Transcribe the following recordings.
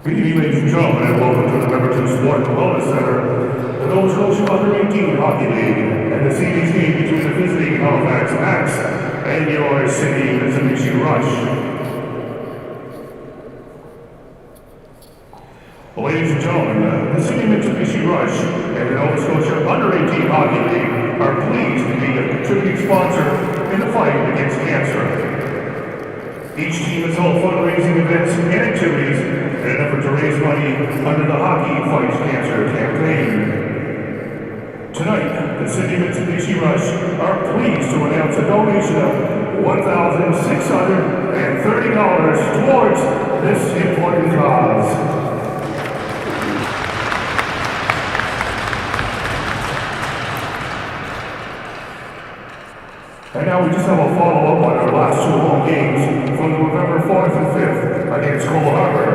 Good evening, ladies and gentlemen, and welcome to the Membertou Sport and Wellness Center, the Nova Scotia Under-18 Hockey League, and the series game between the visiting Halifax Max and your city Mitsubishi Rush. Well, ladies and gentlemen, the city Mitsubishi Rush and the Nova Scotia Under-18 Hockey League are pleased to be a contributing sponsor in the fight against cancer. Each team has held fundraising events and activities in an effort to raise money under the Hockey Fights Cancer campaign. Tonight, the City Mitsubishi Rush are pleased to announce a donation of $1,630 towards this important cause. And now we just have a follow-up on our last two home games from November 4th and 5th against Cole Harbour.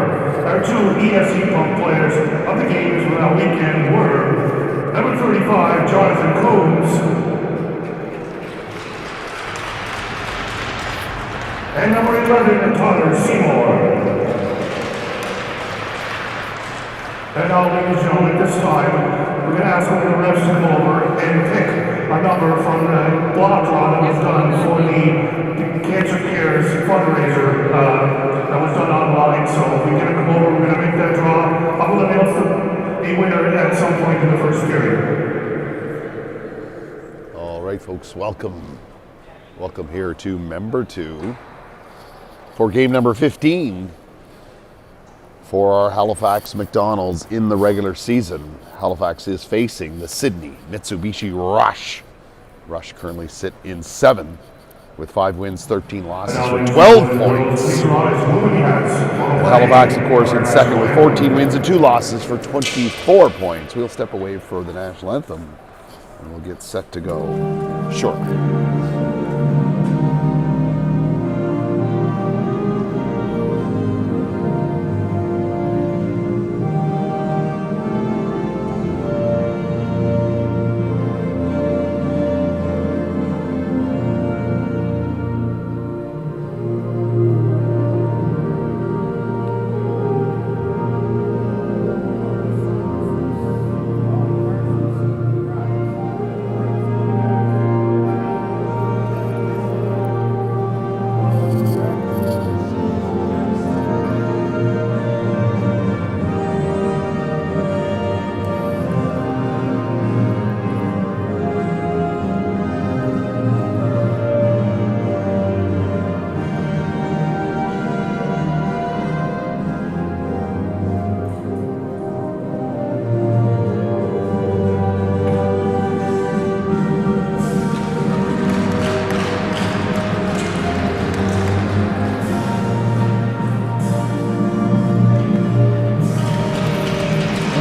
Our two ESC Pump players of the games for that weekend were number 35, Jonathan Combs, and number 11, Tyler Seymour. And now, ladies and gentlemen, this time, we're going to ask one of the refs to come over and pick a number from the block draw that was done for the Cancer Cares fundraiser that was done online. So we're going to come over, we're going to make that draw. I will announce the winner at some point in the first period. All right, folks, welcome. Welcome here to Membertou for game number 15 for our Halifax McDonald's in the regular season. Halifax is facing the Sydney Mitsubishi Rush. Rush currently sit in 7th with 5 wins, 13 losses for 12 points. Halifax, of course, in second with 14 wins and 2 losses for 24 points. We'll step away for the national anthem and we'll get set to go shortly.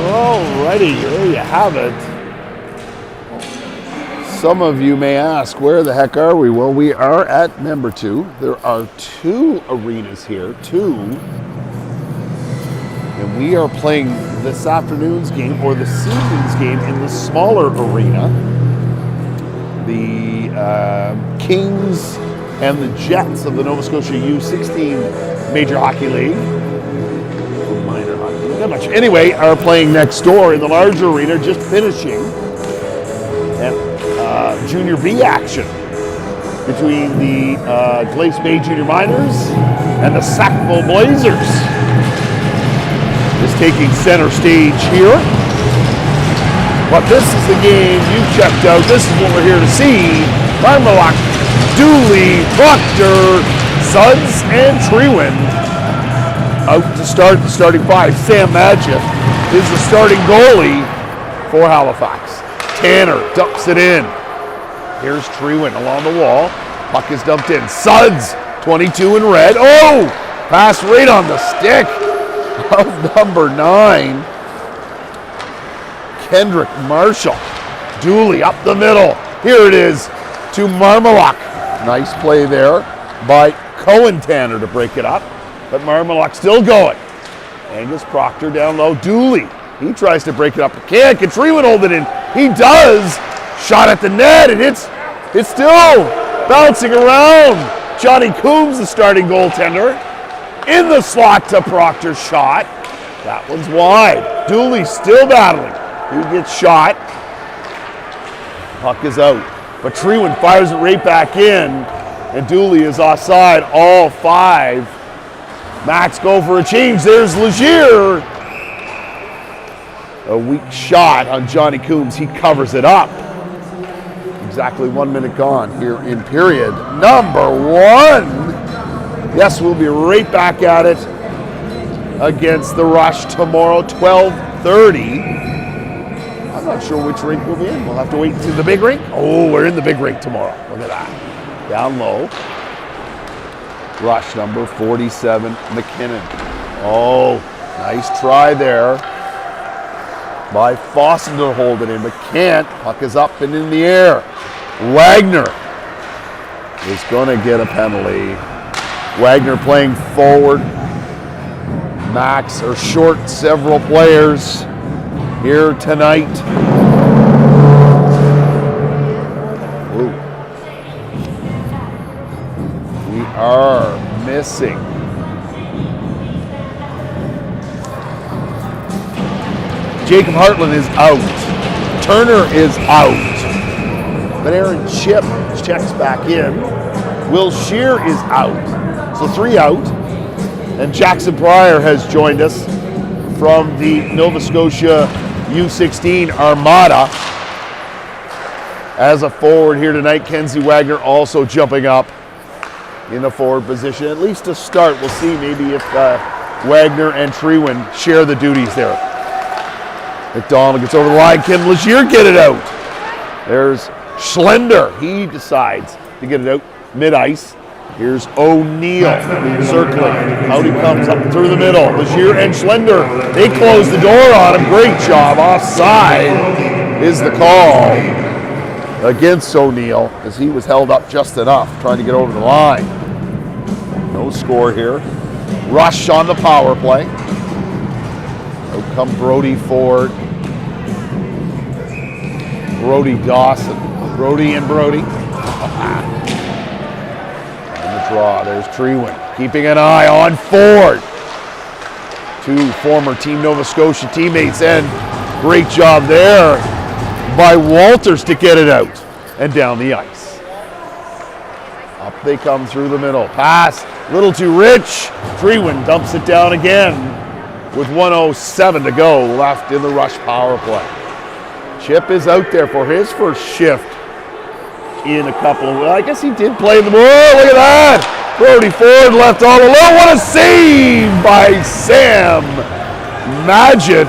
Alrighty, there you have it. Some of you may ask, where the heck are we? Well, we are at Membertou. There are 2 arenas here, 2. And we are playing this afternoon's game, or the season's game, in the smaller arena. The Kings and the Jets of the Nova Scotia U16 Major Hockey League. Minor hockey. Not much. Anyway, are playing next door in the larger arena, just finishing. And Junior B action between the Glace Bay Junior Miners and the Sackville Blazers is taking center stage here. But this is the game you checked out. This is what we're here to see. Marmalak, Dooley, Proctor, Suds, and Treewind out to start the starting 5. Sam Magid is the starting goalie for Halifax. Tanner dumps it in. Here's Treewind along the wall. Puck is dumped in. Suds, 22 in red. Oh! Pass right on the stick of number 9. Kendrick Marshall. Dooley up the middle. Here it is to Marmalak. Nice play there by Cohen Tanner to break it up. But Marmalak still going. Angus Proctor down low. Dooley. He tries to break it up. Can Treewind hold it in? He does. Shot at the net. It's still bouncing around. Johnny Coombs, the starting goaltender, in the slot to Proctor's shot. That one's wide. Dooley still battling. Who gets shot? Puck is out. But Trewen fires it right back in, and Dooley is offside. All 5. Max go for a change. There's Legier. A weak shot on Johnny Coombs. He covers it up. Exactly 1 minute gone here in period number 1. Yes, we'll be right back at it against the Rush tomorrow, 12:30. I'm not sure which rink we'll be in. We'll have to wait to the big rink. Oh, we're in the big rink tomorrow. Look at that. Down low. Rush number 47, McKinnon. Oh, nice try there by Fossen to hold it in, but can't. Puck is up and in the air. Wagner is going to get a penalty. Wagner playing forward. Max are short several players here tonight. Ooh. We are missing Jacob Hartland is out. Turner is out. But Aaron Chip checks back in. Will Shear is out. So 3 out. And Jackson Pryor has joined us from the Nova Scotia U16 Armada. As a forward here tonight, Kenzie Wagner also jumping up in a forward position. At least to start, we'll see maybe if Wagner and Trewen share the duties there. McDonald gets over the line. Can Legier get it out? There's Schlender. He decides to get it out mid-ice. Here's O'Neill circling. Out he comes up through the middle. Legier and Schlender, they close the door on him. Great job. Offside is the call against O'Neill as he was held up just enough trying to get over the line. No score here. Rush on the power play. Out come Brody Ford. Brody Dawson. Brody and Brody. And the draw. There's Trewen keeping an eye on Ford. 2 former Team Nova Scotia teammates, and great job there by Walters to get it out and down the ice. Up they come through the middle. Pass, little too rich. Trewen dumps it down again with 1:07 to go left in the Rush power play. Chip is out there for his first shift in a couple of, I guess he did play in the, oh, look at that. Brody Ford left all alone. What a save by Sam Magid.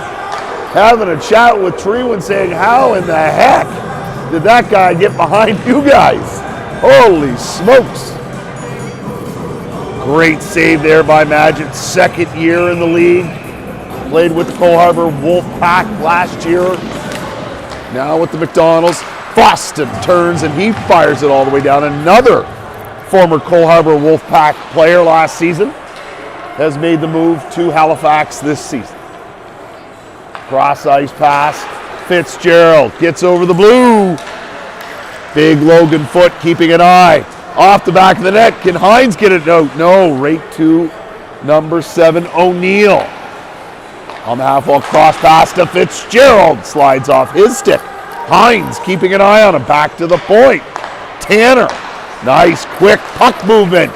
Having a chat with Trewen saying, how in the heck did that guy get behind you guys? Holy smokes. Great save there by Magid. Second year in the league. Played with the Cole Harbour Wolfpack last year. Now with the McDonald's. Boston turns and he fires it all the way down. Another former Cole Harbour Wolfpack player last season has made the move to Halifax this season. Cross ice pass. Fitzgerald gets over the blue. Big Logan Foot keeping an eye. Off the back of the net. Can Hines get it out? No, right to number 7, O'Neill. On the half wall, cross pass to Fitzgerald. Slides off his stick. Hines keeping an eye on him. Back to the point. Tanner. Nice quick puck movement.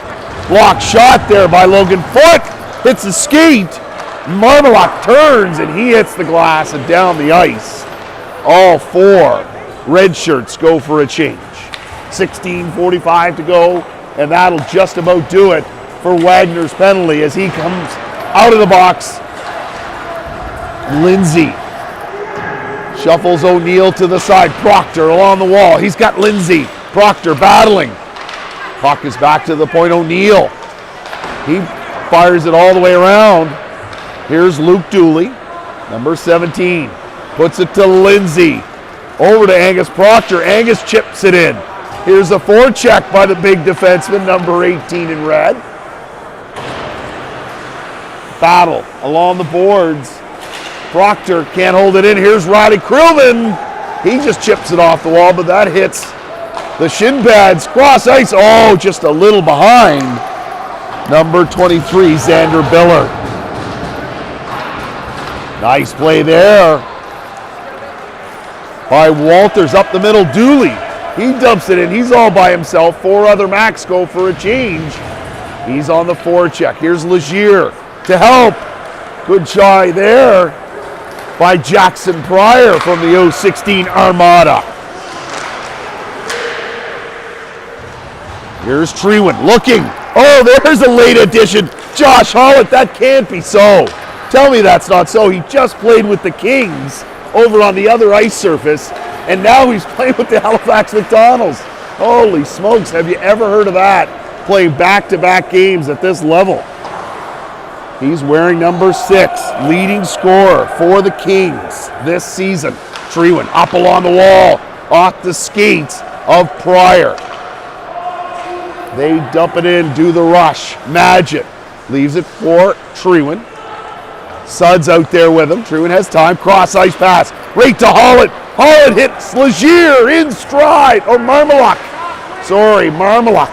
Block shot there by Logan Foot. Hits the skate. Marmalak turns and he hits the glass and down the ice. All 4 red shirts go for a change. 16:45 to go, and that'll just about do it for Wagner's penalty as he comes out of the box. Lindsay shuffles O'Neill to the side. Proctor along the wall. He's got Lindsay. Proctor battling. Puck is back to the point. O'Neill. He fires it all the way around. Here's Luke Dooley, number 17. Puts it to Lindsay. Over to Angus Proctor. Angus chips it in. Here's a forecheck by the big defenseman, number 18 in red. Battle along the boards. Proctor can't hold it in. Here's Riley Krillman. He just chips it off the wall, but that hits the shin pads. Cross ice. Oh, just a little behind. Number 23, Xander Biller. Nice play there by Walters up the middle. Dooley, he dumps it in. He's all by himself. 4 other Macs go for a change. He's on the forecheck. Here's Legier to help. Good try there by Jackson Pryor from the 016 Armada. Here's Trewen looking. Oh, there's a late addition. Josh Hollett, that can't be so. Tell me that's not so. He just played with the Kings over on the other ice surface, and now he's playing with the Halifax McDonald's. Holy smokes, have you ever heard of that? Playing back-to-back games at this level. He's wearing number 6, leading scorer for the Kings this season. Trewen up along the wall, off the skates of Pryor. They dump it in, do the rush. Magic leaves it for Trewen. Sud's out there with him. Trewen has time. Cross ice pass. Right to Hollett. Hollett hits Legier in stride. Or Marmalak. Sorry, Marmalak.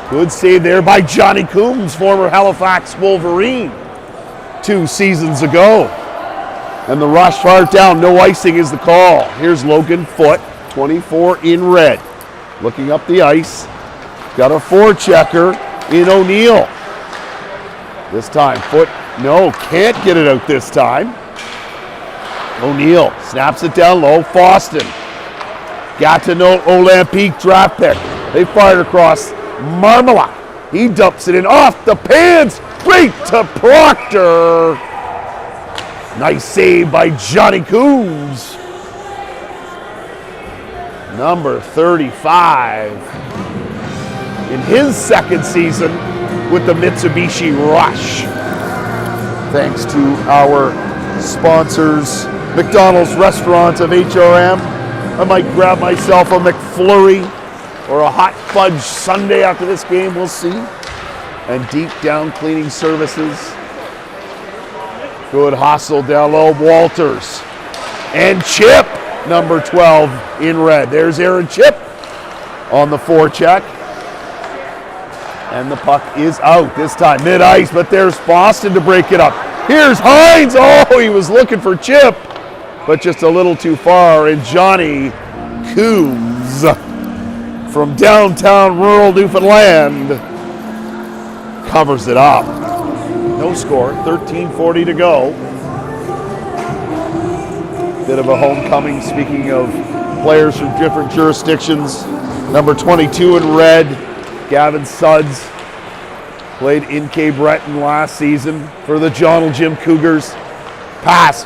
Good save there by Johnny Coombs, former Halifax Wolverine 2 seasons ago. And the rush far down. No icing is the call. Here's Logan Foote, 24 in red. Looking up the ice. Got a forechecker in O'Neill. This time, Foote, no, can't get it out this time. O'Neill snaps it down low. Foston. Gatineau Olympique draft pick. They fired across. Marmalak. He dumps it in off the pants. Right to Proctor. Nice save by Johnny Coombs. Number 35. In his second season with the Mitsubishi Rush. Thanks to our sponsors, McDonald's Restaurant of HRM. I might grab myself a McFlurry or a hot fudge sundae after this game, we'll see. And Deep Down Cleaning Services. Good hustle down low, Walters. And Chip, number 12 in red. There's Aaron Chip on the forecheck. And the puck is out this time, mid-ice, but there's Boston to break it up. Here's Hines. Oh, he was looking for Chip, but just a little too far. And Johnny Coombs from downtown rural Newfoundland covers it up. No score, 13:40 to go. Bit of a homecoming, speaking of players from different jurisdictions. Number 22 in red, Gavin Suds, played in Cape Breton last season for the John L. Jim Cougars. Pass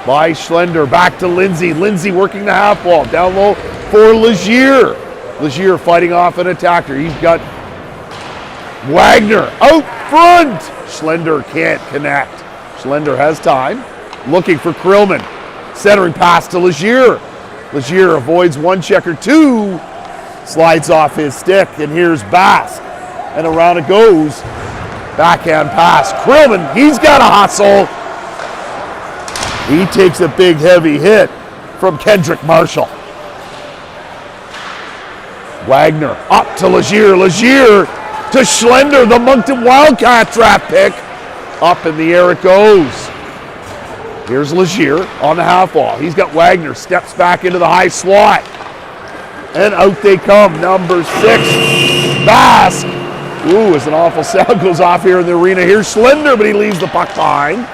by Schlender, back to Lindsay. Lindsay working the half wall, down low for Legier. Legier fighting off an attacker. He's got Wagner out front. Schlender can't connect. Schlender has time, looking for Krillman. Centering pass to Legier. Legier avoids one checker, 2. Slides off his stick, and here's Basque. And around it goes. Backhand pass. Krillman, he's got a hustle. He takes a big, heavy hit from Kendrick Marshall. Wagner up to Legier. Legier to Schlender, the Moncton Wildcat draft pick. Up in the air it goes. Here's Legier on the half wall. He's got Wagner, steps back into the high slot. And out they come, number 6, Basque. Ooh, as an awful sound goes off here in the arena. Here's Schlender, but he leaves the puck behind.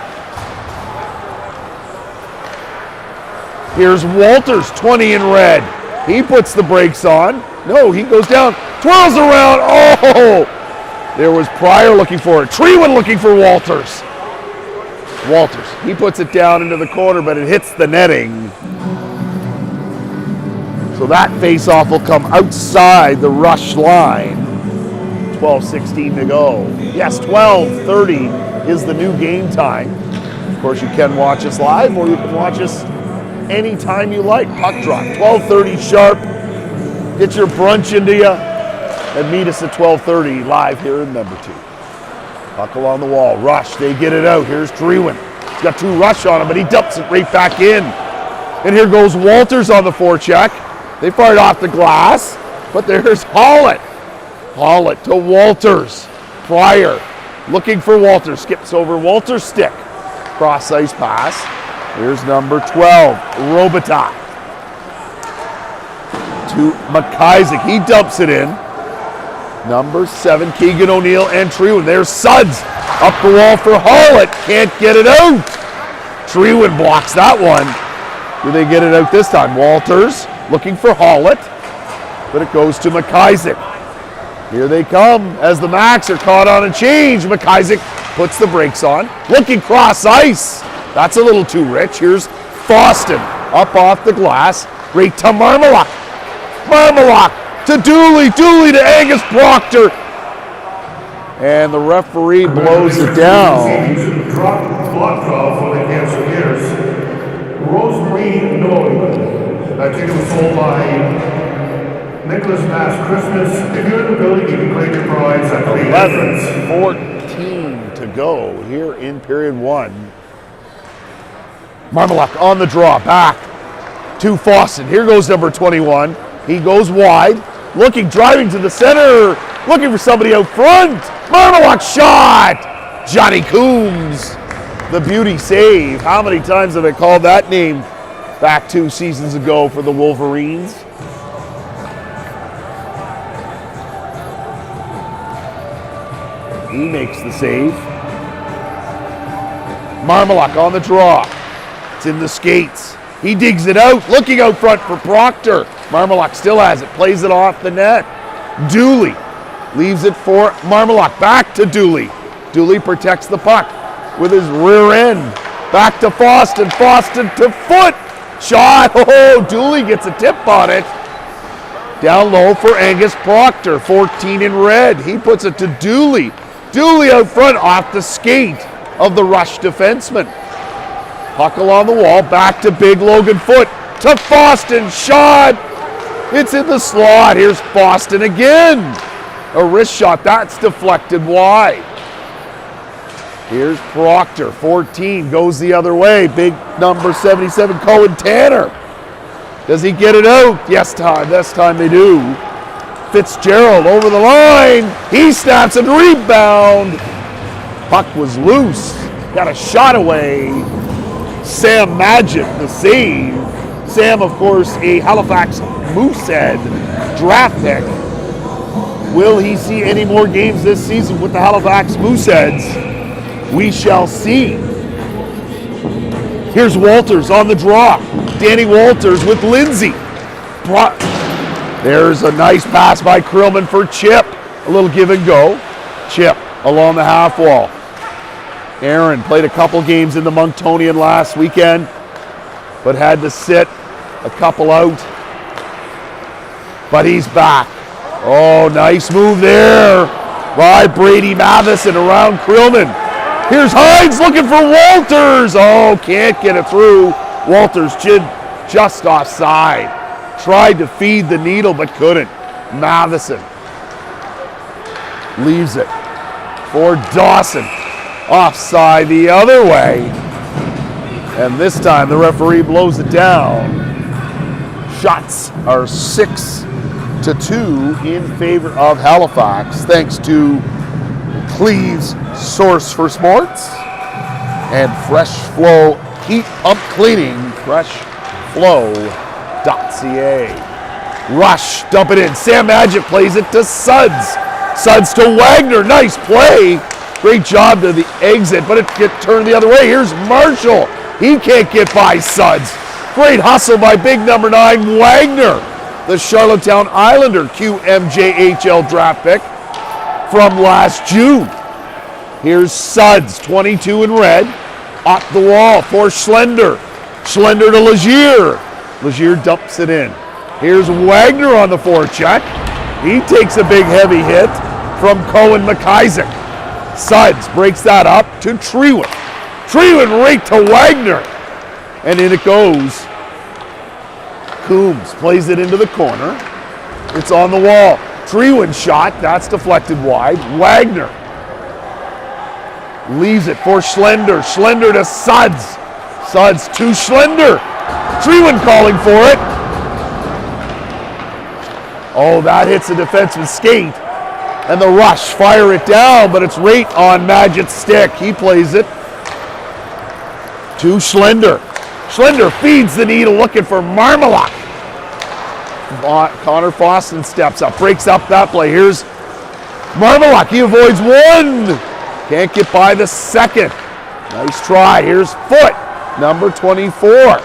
Here's Walters, 20 in red. He puts the brakes on. No, he goes down, twirls around. Oh! There was Pryor looking for it. Trewen looking for Walters. Walters, he puts it down into the corner, but it hits the netting. So that face-off will come outside the rush line. 12:16 to go. Yes, 12:30 is the new game time. Of course, you can watch us live, or you can watch us anytime you like. Puck drop, 12:30 sharp. Get your brunch into you, and meet us at 12:30 live here in Membertou. Puck along the wall, rush, they get it out. Here's Trewen. He's got 2 rush on him, but he dumps it right back in. And here goes Walters on the forecheck. They fired off the glass, but there's Hollett. Hollett to Walters. Pryor looking for Walter. Skips over Walter's stick. Cross ice pass. Here's number 12, Robitaille. To McIsaac. He dumps it in. Number 7, Keegan O'Neill and Trewin. There's Suds. Up the wall for Hollett. Can't get it out. Trewin blocks that one. Do they get it out this time? Walters looking for Hollett. But it goes to McIsaac. Here they come as the Macs are caught on a change. McIsaac puts the brakes on. Looking cross ice. That's a little too rich. Here's Foston up off the glass. Right to Marmalak. Marmalak to Dooley. Dooley to Angus Proctor. And the referee blows it down. Drop blood draw for the Cancer Gears. Rosemary Noy. That ticket was sold by Nicholas Mass Christmas. If you're in the building, you can claim your prize at the entrance. 11:14 to go here in period 1. Marmalak on the draw, back to Foston. Here goes number 21. He goes wide, looking, driving to the center, looking for somebody out front. Marmalak shot! Johnny Coombs, the beauty save. How many times have I called that name back 2 seasons ago for the Wolverines? He makes the save. Marmalak on the draw. It's in the skates. He digs it out, looking out front for Proctor. Marmalak still has it, plays it off the net. Dooley leaves it for Marmalak. Back to Dooley. Dooley protects the puck with his rear end. Back to Foston. Foston to foot. Shot. Oh, Dooley gets a tip on it. Down low for Angus Proctor. 14 in red. He puts it to Dooley. Dooley out front off the skate of the Rush defenseman. Puck along the wall, back to big Logan Foote, to Foston, shot! It's in the slot, here's Foston again. A wrist shot, that's deflected wide. Here's Proctor, 14, goes the other way, big number 77, Cohen Tanner. Does he get it out? Yes, this time they do. Fitzgerald over the line, he snaps and rebound. Puck was loose, got a shot away. Sam Magic, the save. Sam, of course, a Halifax Moosehead draft pick. Will he see any more games this season with the Halifax Mooseheads? We shall see. Here's Walters on the draw. Danny Walters with Lindsay. There's a nice pass by Krillman for Chip. A little give and go. Chip along the half wall. Aaron played a couple games in the Monctonian last weekend, but had to sit a couple out. But he's back. Oh, nice move there by Brady Matheson around Krillman. Here's Hines looking for Walters. Oh, can't get it through. Walters just offside. Tried to feed the needle, but couldn't. Matheson leaves it for Dawson. Offside the other way. And this time the referee blows it down. Shots are 6-2 in favor of Halifax, thanks to Cleve's Source for Sports and Fresh Flow Heat Pump Cleaning, freshflow.ca. Rush, dump it in. Sam Magic plays it to Suds. Suds to Wagner. Nice play. Great job to the exit, but it gets turned the other way. Here's Marshall. He can't get by Suds. Great hustle by big number 9, Wagner, the Charlottetown Islander QMJHL draft pick from last June. Here's Suds, 22 in red, up the wall for Schlender. Schlender to Legier. Legier dumps it in. Here's Wagner on the forecheck. He takes a big heavy hit from Cohen McIsaac. Suds breaks that up to Trewin. Trewin right to Wagner. And in it goes. Coombs plays it into the corner. It's on the wall. Trewin shot. That's deflected wide. Wagner leaves it for Schlender. Schlender to Suds. Suds to Schlender. Trewin calling for it. Oh, that hits the defenseman's skate. And the Rush fire it down, but it's right on Magic's stick. He plays it to Schlender. Schlender feeds the needle looking for Marmalak. Connor Foston steps up, breaks up that play. Here's Marmalak. He avoids one. Can't get by the second. Nice try. Here's Foot, number 24.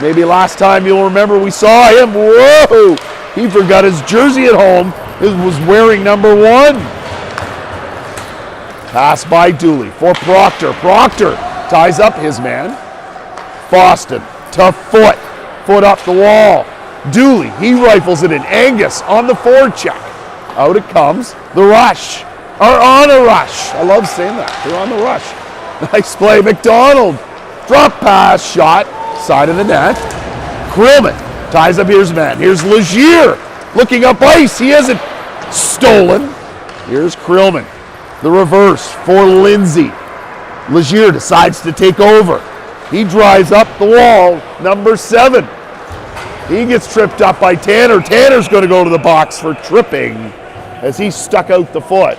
Maybe last time you'll remember we saw him. Whoa! He forgot his jersey at home. He was wearing number 1. Pass by Dooley for Proctor. Proctor ties up his man. Boston to Foot. Foot up the wall. Dooley, he rifles it in. Angus on the forward check. Out it comes. The Rush are on a rush. I love saying that. They're on the rush. Nice play. McDonald. Drop pass. Shot. Side of the net. Krillman ties up his man. Here's Legier looking up ice. He hasn't stolen. Here's Krillman. The reverse for Lindsay. Legier decides to take over. He drives up the wall. Number 7. He gets tripped up by Tanner. Tanner's going to go to the box for tripping as he stuck out the foot.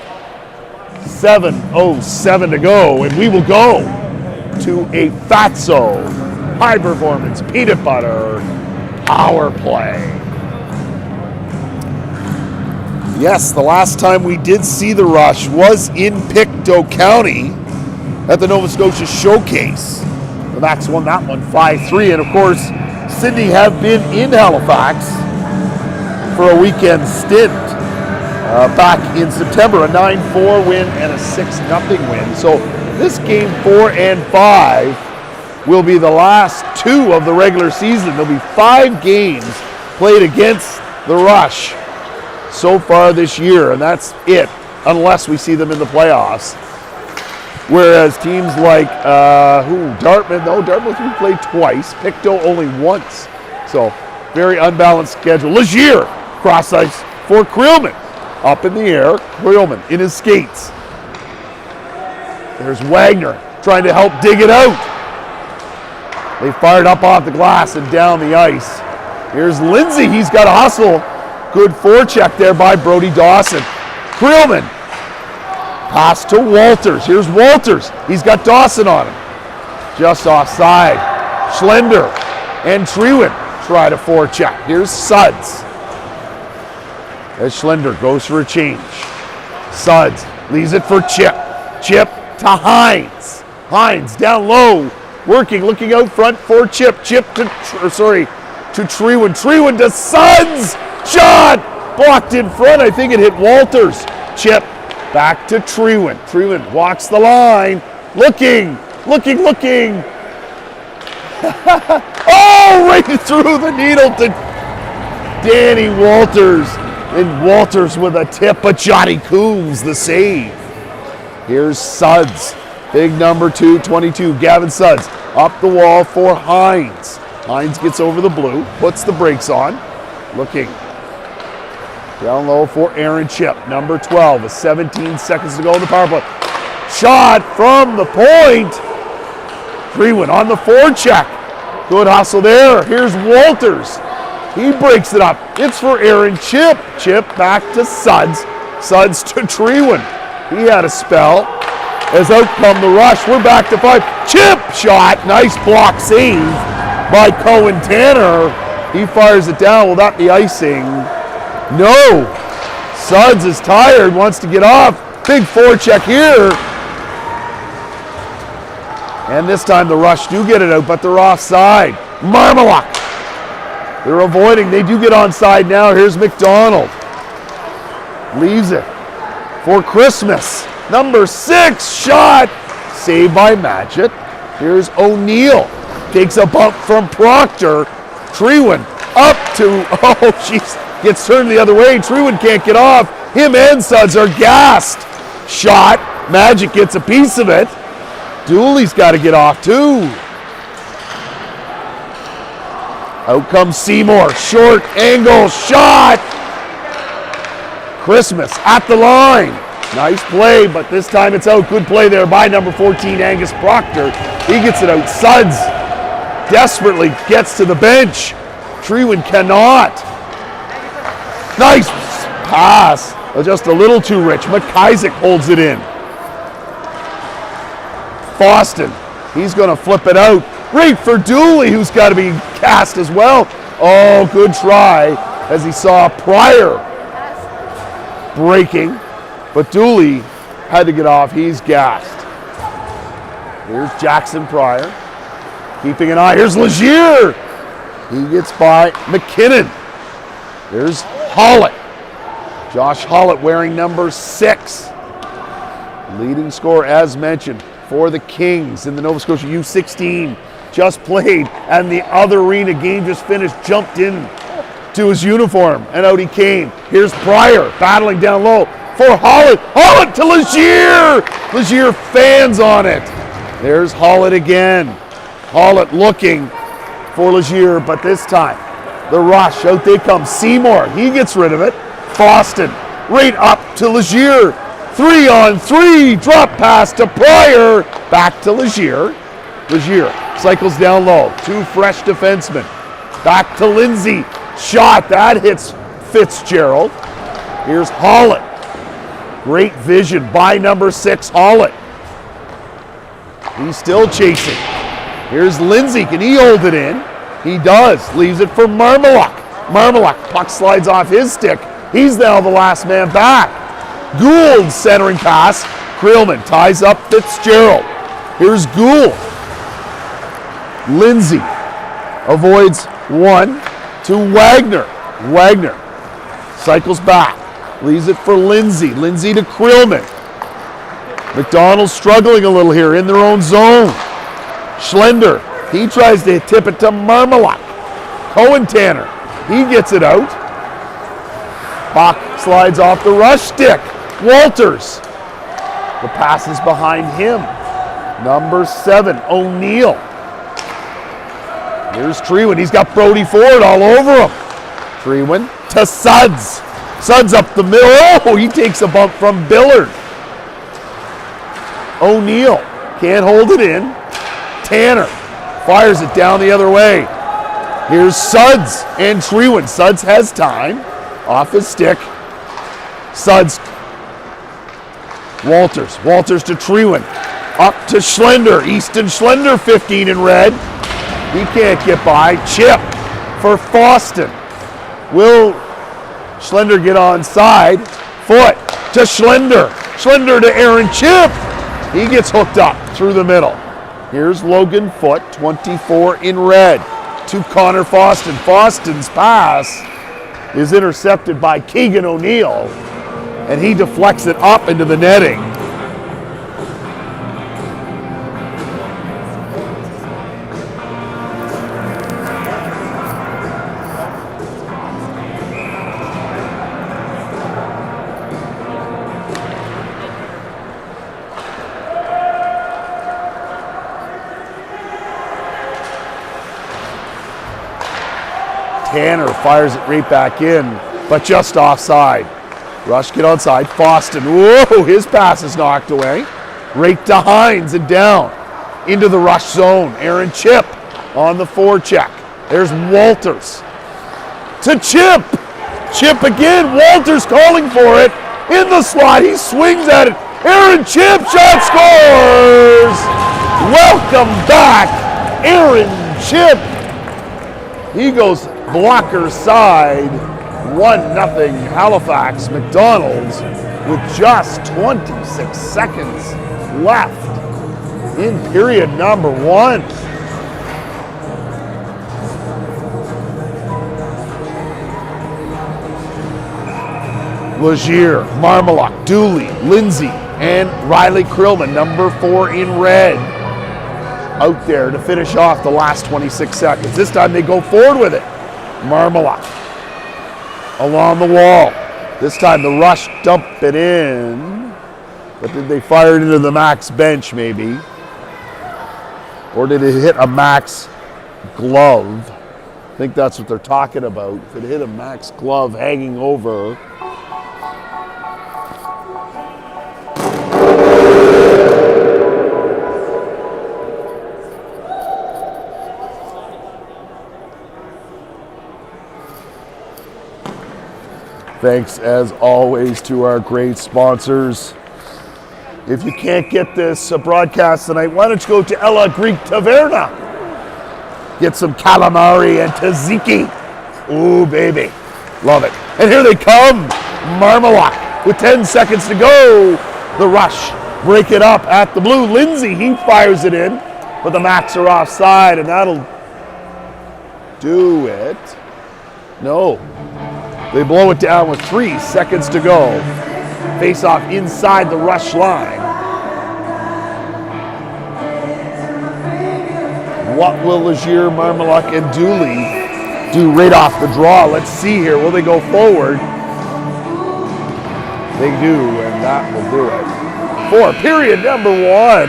7:07 to go, and we will go to a Fatso High Performance Peanut Butter Power Play. Yes, the last time we did see the Rush was in Pictou County at the Nova Scotia Showcase. The Max won that one 5-3, and of course, Sydney have been in Halifax for a weekend stint back in September, a 9-4 win and a 6-0 win. So this game 4 and 5 will be the last 2 of the regular season. There'll be 5 games played against the Rush so far this year, and that's it, unless we see them in the playoffs. Whereas teams like Dartmouth we played twice, Pictou only once. So very unbalanced schedule. Legier cross ice for Krillman. Up in the air, Krillman in his skates. There's Wagner trying to help dig it out. They fired up off the glass and down the ice. Here's Lindsay, he's got a hustle. Good forecheck there by Brody Dawson. Krillman. Pass to Walters. Here's Walters. He's got Dawson on him. Just offside. Schlender and Trewitt try to forecheck. Here's Suds. As Schlender goes for a change. Suds leaves it for Chip. Chip to Hines. Hines down low. Working, looking out front for Chip. Chip to Trewitt. Trewitt to Suds. Shot! Blocked in front. I think it hit Walters. Chip. Back to Trewitt. Trewitt walks the line. Looking. Oh, right through the needle to Danny Walters. And Walters with a tip, but Johnny Coombs the save. Here's Suds. Big number 22, Gavin Suds. Up the wall for Hines. Hines gets over the blue, puts the brakes on. Looking. Down low for Aaron Chip, number 12, with 17 seconds to go in the power play. Shot from the point. Trewitt on the forecheck. Good hustle there. Here's Walters. He breaks it up. It's for Aaron Chip. Chip back to Suds. Suds to Trewitt. He had a spell. As out come the Rush. We're back to 5. Chip shot. Nice block save by Cohen Tanner. He fires it down. Will that be icing? No. Suds is tired, wants to get off. Big forecheck here. And this time the Rush do get it out, but they're offside. Marmalak. They're avoiding. They do get onside now. Here's McDonald. Leaves it for Christmas. Number 6 shot. Saved by Matchett. Here's O'Neill. Takes a bump from Proctor. Trewitt up to, oh, jeez. Gets turned the other way. Trewitt can't get off. Him and Suds are gassed. Shot. Magic gets a piece of it. Dooley's got to get off too. Out comes Seymour. Short angle shot. Christmas at the line. Nice play, but this time it's out. Good play there by number 14, Angus Proctor. He gets it out. Suds desperately gets to the bench. Trewitt cannot. Nice pass Just a little too rich. McIsaac holds it in. Boston, he's going to flip it out. Right for Dooley, who's got to be cast as well. Oh, good try, as he saw Pryor breaking. But Dooley had to get off. He's gassed. Here's Jackson Pryor. Keeping an eye. Here's Legier. He gets by McKinnon. There's Hollett. Josh Hollett wearing number 6. Leading scorer, as mentioned, for the Kings in the Nova Scotia U16. Just played, and the other arena game just finished, jumped in to his uniform, and out he came. Here's Pryor battling down low for Hollett. Hollett to Legier. Legier fans on it. There's Hollett again. Hollett looking for Legier, but this time the rush, out they come. Seymour, he gets rid of it. Boston, right up to Legier. 3-on-3, drop pass to Pryor. Back to Legier. Legier cycles down low. 2 fresh defensemen. Back to Lindsay. Shot, that hits Fitzgerald. Here's Hollett. Great vision by number 6, Hollett. He's still chasing. Here's Lindsay, can he hold it in? He does, leaves it for Marmaluk. Marmaluk, puck slides off his stick. He's now the last man back. Gould centering pass. Creelman ties up Fitzgerald. Here's Gould. Lindsay avoids one to Wagner. Wagner cycles back. Leaves it for Lindsay. Lindsay to Creelman. McDonald's struggling a little here in their own zone. Schlender, he tries to tip it to Marmaluk. Cohen Tanner, he gets it out. Bach slides off the rush stick. Walters. The pass is behind him. Number 7, O'Neill. Here's Treewin. He's got Brody Ford all over him. Treewin to Suds. Suds up the middle. Oh, he takes a bump from Billard. O'Neill can't hold it in. Tanner fires it down the other way. Here's Suds and Treewin. Suds has time. Off his stick. Suds. Walters. Walters to Treewin. Up to Schlender. Easton Schlender, 15 in red. He can't get by. Chip for Foston. Will Schlender get onside? Foot to Schlender. Schlender to Aaron Chip. He gets hooked up through the middle. Here's Logan Foote, 24 in red, to Connor Foston. Foston's pass is intercepted by Keegan O'Neill, and he deflects it up into the netting. Tanner fires it right back in, but just offside. Rush get onside. Foston, whoa, his pass is knocked away. Right to Hines and down into the rush zone. Aaron Chip on the forecheck. There's Walters to Chip. Chip again. Walters calling for it in the slot. He swings at it. Aaron Chip, shot scores. Welcome back, Aaron Chip. He goes blocker side, 1-0 Halifax. McDonald's with just 26 seconds left in period number 1. Legier, Marmaluk, Dooley, Lindsay, and Riley Creelman, number 4 in red, out there to finish off the last 26 seconds. This time they go forward with it. Marmaluk along the wall. This time the Rush dump it in. But did they fire it into the Max bench maybe? Or did it hit a Max glove? I think that's what they're talking about. If it hit a Max glove hanging over. Thanks as always to our great sponsors. If you can't get this broadcast tonight, why don't you go to Ella Greek Taverna? Get some calamari and tzatziki. Ooh, baby. Love it. And here they come. Marmalak with 10 seconds to go. The rush. Break it up at the blue. Lindsay, he fires it in. But the Macs are offside, and that'll do it. No. They blow it down with 3 seconds to go. Face off inside the rush line. What will Legier, Marmalak, and Dooley do right off the draw? Let's see here. Will they go forward? They do, and that will do it. For period number 1,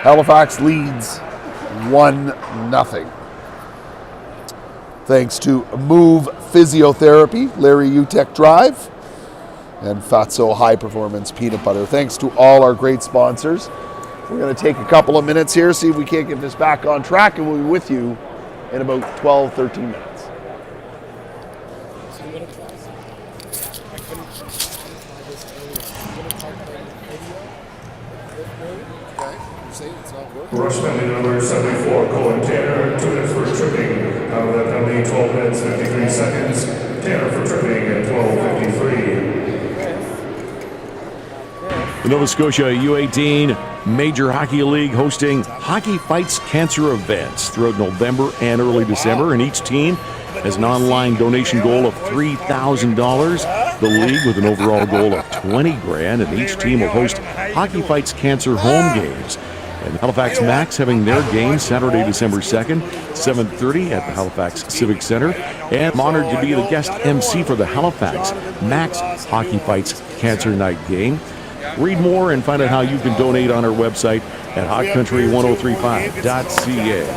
Halifax leads 1-0. Thanks to Move Physiotherapy, Larry Utek Drive, and Fatso High Performance Peanut Butter. Thanks to all our great sponsors. We're going to take a couple of minutes here, see if we can't get this back on track, and we'll be with you in about 12, 13 minutes. Rush penalty number 74, Colin Tanner, 2 minutes for tripping. Out of that penalty, 12 minutes, 53 seconds. Tanner for tripping at 12:53. The Nova Scotia U18 Major Hockey League hosting Hockey Fights Cancer events throughout November and early December, and each team has an online donation goal of $3,000. The league with an overall goal of $20,000, and each team will host Hockey Fights Cancer home games. And Halifax Macs having their game Saturday, December 2nd, 7:30 at the Halifax Civic Center. And I'm honored to be the guest MC for the Halifax Macs Hockey Fights Cancer Night game. Read more and find out how you can donate on our website at hotcountry1035.ca.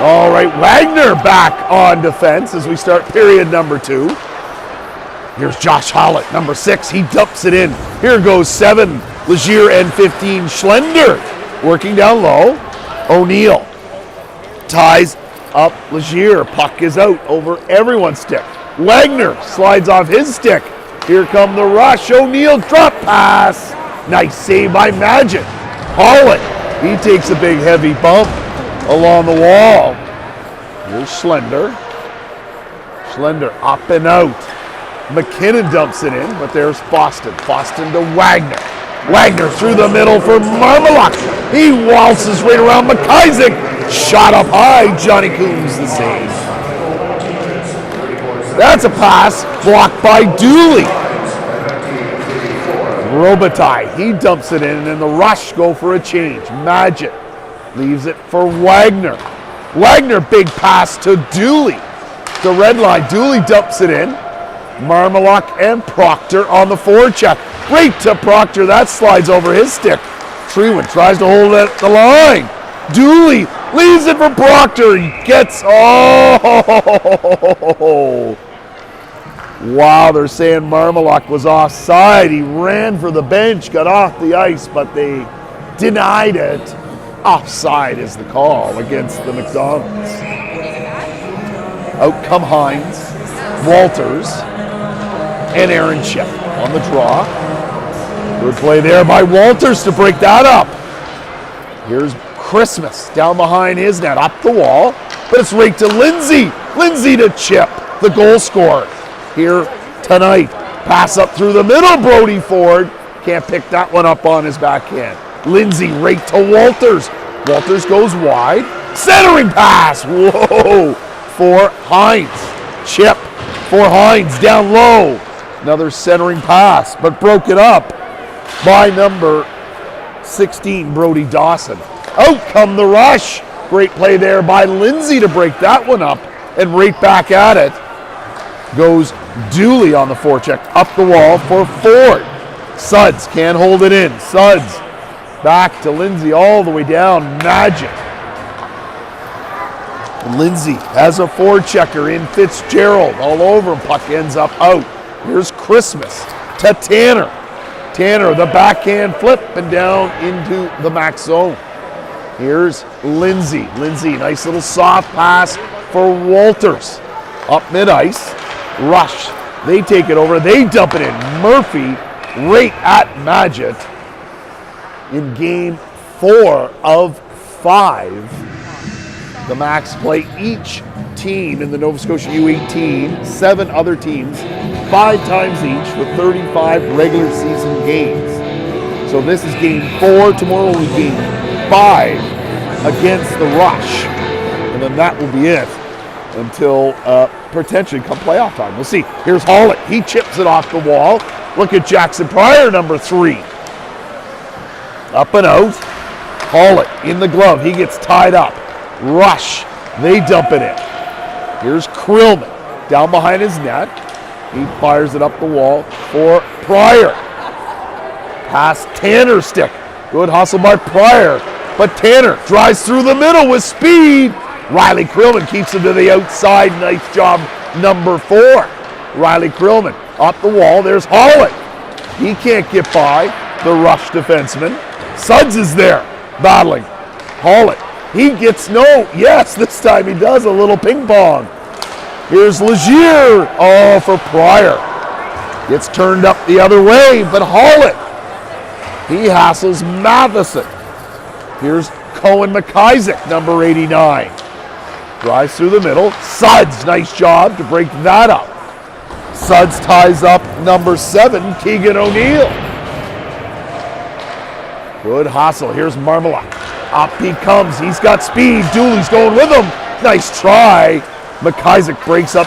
All right, Wagner back on defense as we start period number 2. Here's Josh Hollett, number 6. He dumps it in. Here goes 7, Legier, and 15, Schlender. Working down low. O'Neill ties up Legier. Puck is out over everyone's stick. Wagner slides off his stick. Here come the rush. O'Neill drop pass. Nice save by Magic. Hollett, he takes a big heavy bump along the wall. Here's Schlender. Schlender up and out. McKinnon dumps it in, but there's Boston. Boston to Wagner. Wagner through the middle for Marmalak. He waltzes right around McIsaac. Shot up high. Johnny Coombs the save. That's a pass blocked by Dooley. Robitaille, he dumps it in, and then the Rush go for a change. Magic leaves it for Wagner. Wagner, big pass to Dooley. The red line, Dooley dumps it in. Marmalak and Proctor on the forecheck. Right to Proctor, that slides over his stick. Treewin tries to hold it at the line. Dooley leaves it for Proctor. He gets, wow, they're saying Marmalak was offside. He ran for the bench, got off the ice, but they denied it. Offside is the call against the McDonald's. Out come Hines, Walters, and Aaron Shep on the draw. Good play there by Walters to break that up. Here's Christmas down behind his net, up the wall, but it's right to Lindsay. Lindsay to Chip, the goal scorer. Here tonight, pass up through the middle, Brody Ford. Can't pick that one up on his backhand. Lindsay right to Walters. Walters goes wide. Centering pass, whoa, for Hines. Chip for Hines, down low. Another centering pass, but broken up by number 16, Brody Dawson. Out come the Rush. Great play there by Lindsay to break that one up, and right back at it goes Dooley on the forecheck, up the wall for Ford. Suds can't hold it in. Suds back to Lindsay all the way down. Magic. And Lindsay has a forechecker in Fitzgerald all over him. Puck ends up out. Here's Christmas to Tanner. Tanner, the backhand flip and down into the max zone. Here's Lindsay. Lindsay, nice little soft pass for Walters. Up mid-ice. Rush. They take it over. They dump it in. Murphy right at Magid in game 4 of 5. The Max play each team in the Nova Scotia U18, 7 other teams, 5 times each with 35 regular season games. So this is game 4. Tomorrow will be game 5 against the Rush. And then that will be it until potentially come playoff time. We'll see. Here's Hollett. He chips it off the wall. Look at Jackson Pryor, number 3. Up and out. Hollett in the glove. He gets tied up. Rush. They dump it in. Here's Krillman down behind his net. He fires it up the wall for Pryor. Past Tanner's stick. Good hustle by Pryor. But Tanner drives through the middle with speed. Riley Krillman keeps him to the outside. Nice job, number 4. Riley Krillman up the wall. There's Hollett. He can't get by the Rush defenseman. Suds is there battling. Hollett. He gets yes, this time he does a little ping pong. Here's Legier. Oh, for Pryor. Gets turned up the other way, but Hollett. He hassles Matheson. Here's Cohen McIsaac, number 89. Drives through the middle. Suds, nice job to break that up. Suds ties up number 7, Keegan O'Neill. Good hustle. Here's Marmalak. Up he comes. He's got speed. Dooley's going with him. Nice try. McIsaac breaks up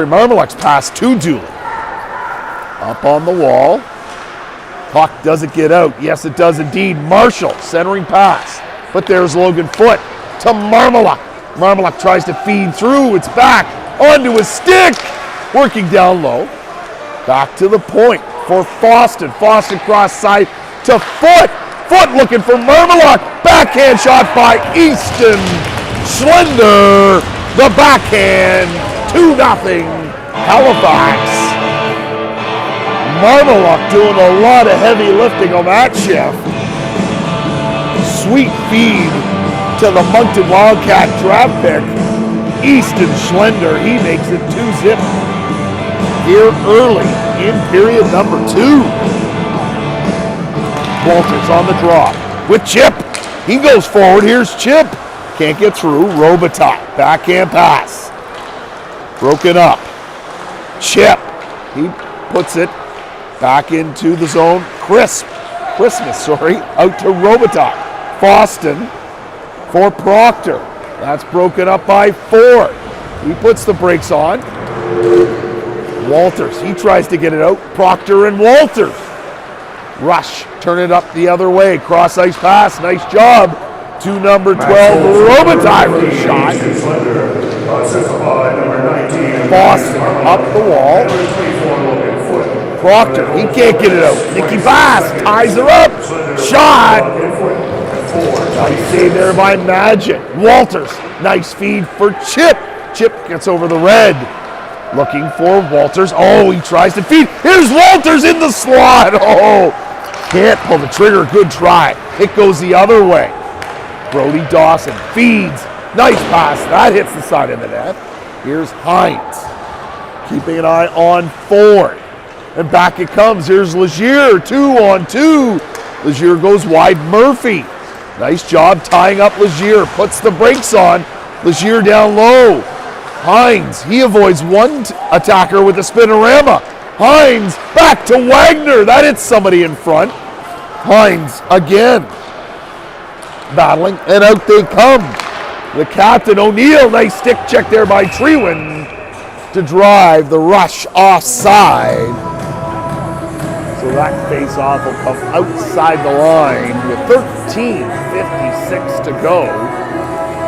Marmalak's pass to Dooley. Up on the wall. Puck doesn't get out. Yes, it does indeed. Marshall, centering pass. But there's Logan Foote to Marmalak. Marmalak tries to feed through. It's back onto his stick. Working down low. Back to the point for Foston. Foston cross side to Foote. Foot looking for Marmalak. Backhand shot by Easton Schlender. The backhand, 2-0 Halifax. Marmalak doing a lot of heavy lifting on that shift. Sweet feed to the Moncton Wildcat draft pick. Easton Schlender, he makes it 2-0 here early in period number 2. Walters on the draw with Chip. He goes forward. Here's Chip. Can't get through. Robitaille. Backhand pass. Broken up. Chip. He puts it back into the zone. Christmas, out to Robitaille. Boston for Proctor. That's broken up by Ford. He puts the brakes on. Walters, he tries to get it out. Proctor and Walters. Rush, turn it up the other way. Cross ice pass, nice job. To number 12, Robitaille with a shot. Boston up the wall. Proctor, he can't get it out. Nicky Bass ties her up. Shot. Nice save there by Magic. Walters, nice feed for Chip. Chip gets over the red. Looking for Walters. Oh, he tries to feed. Here's Walters in the slot. Oh, can't pull the trigger. Good try. It goes the other way. Brody Dawson feeds. Nice pass. That hits the side of the net. Here's Hines. Keeping an eye on Ford. And back it comes. Here's Legier. 2-on-2. Legier goes wide. Murphy. Nice job tying up Legier. Puts the brakes on. Legier down low. Hines. He avoids one attacker with a spinorama. Hines back to Wagner. That hits somebody in front. Hines again. Battling, and out they come. The captain, O'Neill, nice stick check there by Trewin to drive the Rush offside. So that face-off will come outside the line with 13:56 to go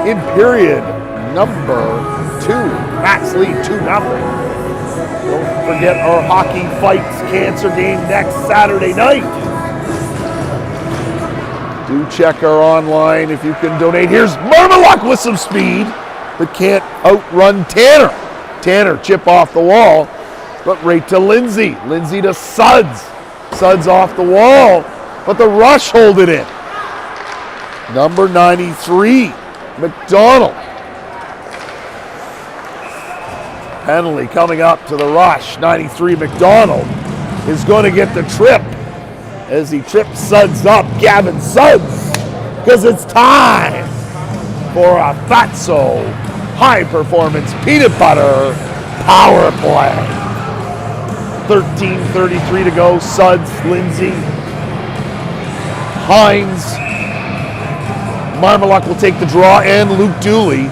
in period number 2. Max lead 2-0. Don't forget our Hockey Fights Cancer game next Saturday night. Do check our online if you can donate. Here's Marmalak with some speed, but can't outrun Tanner. Tanner, chip off the wall, but right to Lindsay. Lindsay to Suds. Suds off the wall, but the Rush hold it in. Number 93, McDonald. Penalty coming up to the Rush. 93, McDonald is going to get the trip as he trips Suds up, Gavin Suds, because it's time for a Fatso high performance peanut butter power play. 13:33 to go. Suds, Lindsay, Hines, Marmalak will take the draw, and Luke Dooley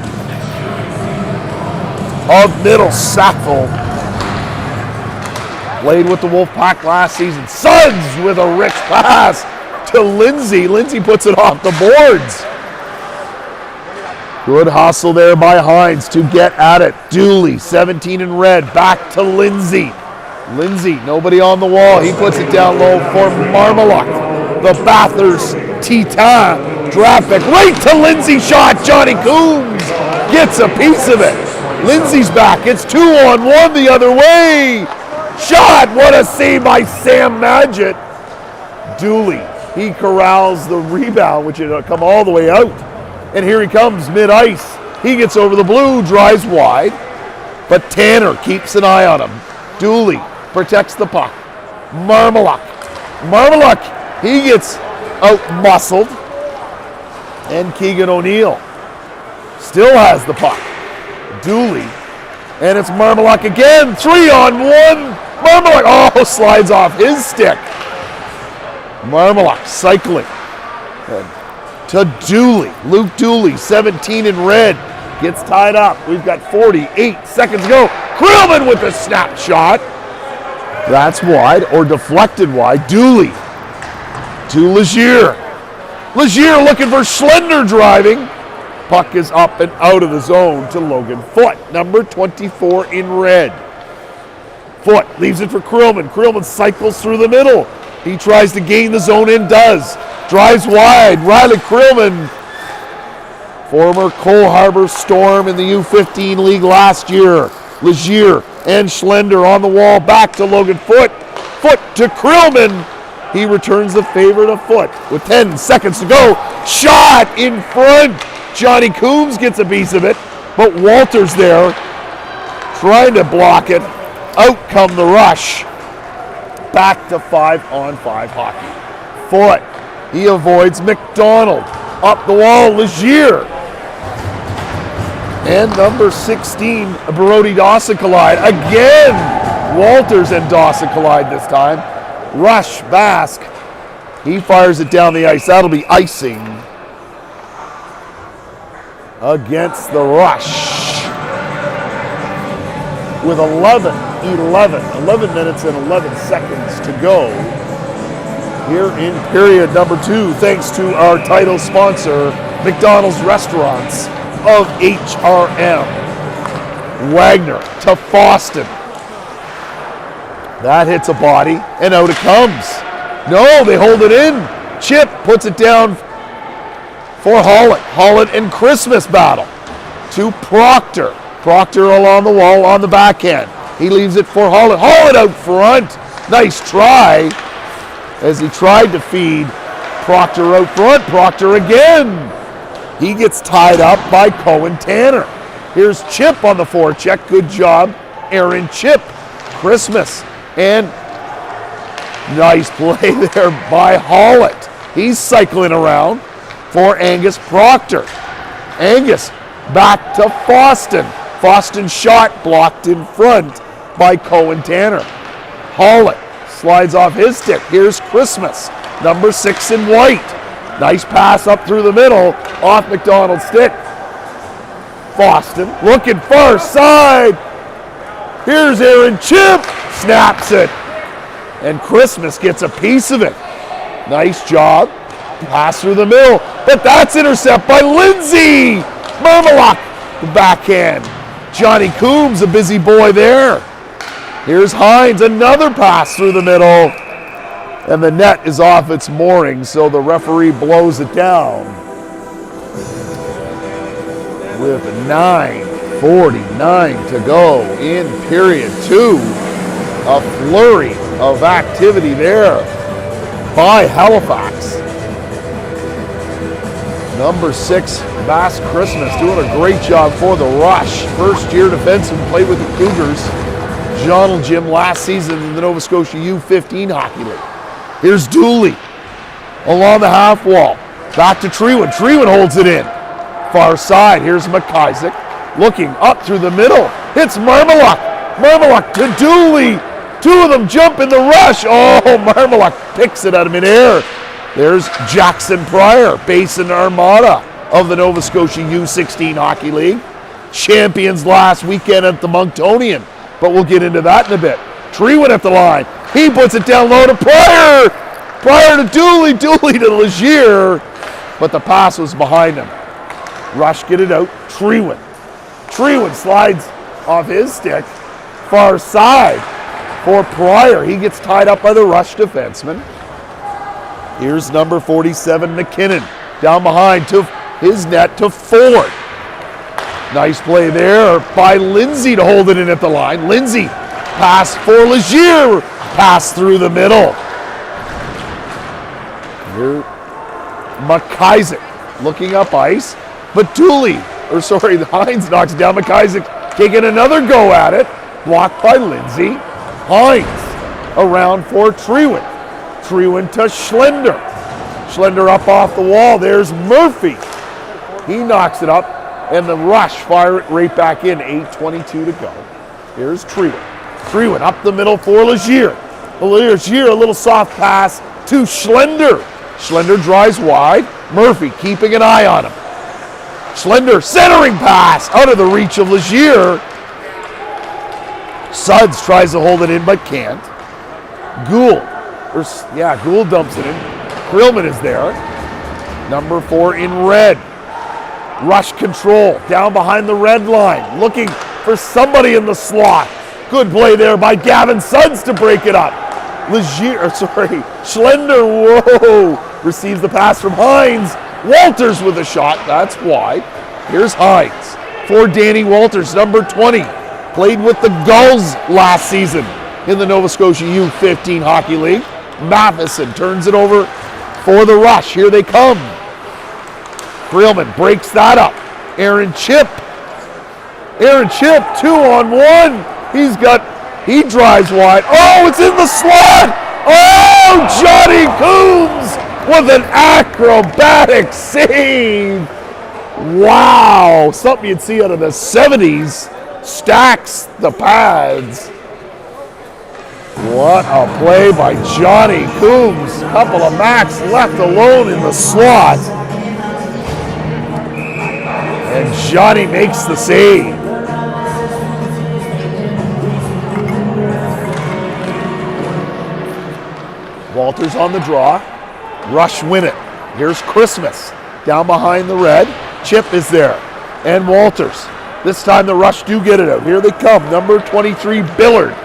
of Middle Sackville. Played with the Wolfpack last season. Suds with a rich pass to Lindsay. Lindsay puts it off the boards. Good hustle there by Hines to get at it. Dooley, 17 in red, back to Lindsay. Lindsay, nobody on the wall. He puts it down low for Marmalak. The Bathurst Titan draft pick right to Lindsay. Shot. Johnny Coombs gets a piece of it. Lindsay's back. It's 2-on-1 the other way. Shot. What a save by Sam Madgett. Dooley, he corrals the rebound, which had come all the way out. And here he comes mid-ice. He gets over the blue, drives wide. But Tanner keeps an eye on him. Dooley protects the puck. Marmalak, he gets out-muscled. And Keegan O'Neill still has the puck. Dooley, and it's Marmalak again. 3-on-1. Marmalak, slides off his stick. Marmalak cycling. And to Dooley. Luke Dooley, 17 in red, gets tied up. We've got 48 seconds to go. Krillman with a snapshot. That's wide, or deflected wide. Dooley to Legier. Legier looking for Schlender driving. Puck is up and out of the zone to Logan Foote, number 24 in red. Foote leaves it for Krillman. Krillman cycles through the middle. He tries to gain the zone and does. drives wide. Riley Krillman, former Cole Harbour Storm in the U15 League last year. Legier and Schlender on the wall, back to Logan Foote. Foote to Krillman. He returns the favor to Foote with 10 seconds to go. Shot in front. Johnny Coombs gets a piece of it, but Walter's there trying to block it. Out come the rush. Back to 5-on-5 hockey. Foote, he avoids McDonald. Up the wall, Legier. And number 16, Brody Dawson collide. Again, Walters and Dawson collide this time. Rush, Basque. He fires it down the ice. That'll be icing against the Rush. With 11 minutes and 11 seconds to go here in period number 2, thanks to our title sponsor, McDonald's Restaurants of HRM. Wagner to Foston. That hits a body, and out it comes. No, they hold it in. Chip puts it down for Hollett. Hollett and Christmas battle to Proctor. Proctor along the wall on the backhand. He leaves it for Hollett. Hollett out front. Nice try as he tried to feed Proctor out front. Proctor again. He gets tied up by Cohen Tanner. Here's Chip on the forecheck. Good job, Aaron Chip. Christmas. And nice play there by Hollett. He's cycling around for Angus Proctor. Angus back to Foston. Foston shot blocked in front by Cohen Tanner. Hollett slides off his stick. Here's Christmas, number 6 in white. Nice pass up through the middle, off McDonald's stick. Foston looking far side. Here's Aaron Chip, snaps it. And Christmas gets a piece of it. Nice job. Pass through the middle, but that's intercepted by Lindsay. Mermelach, the backhand. Johnny Coombs, a busy boy there. Here's Hines, another pass through the middle. And the net is off its mooring, so the referee blows it down. With 9:49 to go in period 2. A flurry of activity there by Halifax. Number 6, Bass Christmas, doing a great job for the Rush. First-year defenseman, played with the Cougars. John Jim last season in the Nova Scotia U15 Hockey League. Here's Dooley along the half wall. Back to Trewen. Trewen holds it in. Far side. Here's McIsaac looking up through the middle. Hits Marmaluk. Marmaluk to Dooley. Two of them jump in the rush. Oh, Marmaluk picks it out of midair. There's Jackson Pryor, Basin Armada of the Nova Scotia U16 Hockey League. Champions last weekend at the Monktonian, but we'll get into that in a bit. Trewen at the line. He puts it down low to Pryor. Pryor to Dooley. Dooley to Legier, but the pass was behind him. Rush get it out. Trewen. Trewen slides off his stick. Far side for Pryor. He gets tied up by the Rush defenseman. Here's number 47, McKinnon. Down behind to his net to Ford. Nice play there by Lindsay to hold it in at the line. Lindsay, pass for Legier. Pass through the middle. Here, McIsaac looking up ice. But Hines knocks it down. McIsaac taking another go at it. Blocked by Lindsay. Hines around for Trewen. Trewen to Schlender. Schlender up off the wall. There's Murphy. He knocks it up, and the Rush fire it right back in. 8:22 to go. Here's Trewen. Trewen up the middle for Legier. Legier, a little soft pass to Schlender. Schlender drives wide. Murphy keeping an eye on him. Schlender centering pass out of the reach of Legier. Suds tries to hold it in but can't. Gould dumps it in. Krillman is there. Number 4 in red. Rush control down behind the red line. Looking for somebody in the slot. Good play there by Gavin Suds to break it up. Schlender, whoa. receives the pass from Hines. Walters with a shot, that's wide. Here's Hines for Danny Walters, number 20. Played with the Gulls last season in the Nova Scotia U15 Hockey League. Matheson turns it over for the Rush. Here they come. Freelman breaks that up. Aaron Chip, 2-on-1. He drives wide. Oh, it's in the slot. Oh, Johnny Coombs with an acrobatic save. Wow, something you'd see out of the 70s. Stacks the pads. What a play by Johnny Coombs. Couple of Macs left alone in the slot. And Johnny makes the save. Walters on the draw. Rush win it. Here's Christmas down behind the red. Chip is there. And Walters. This time the Rush do get it out. Here they come. Number 23, Billard.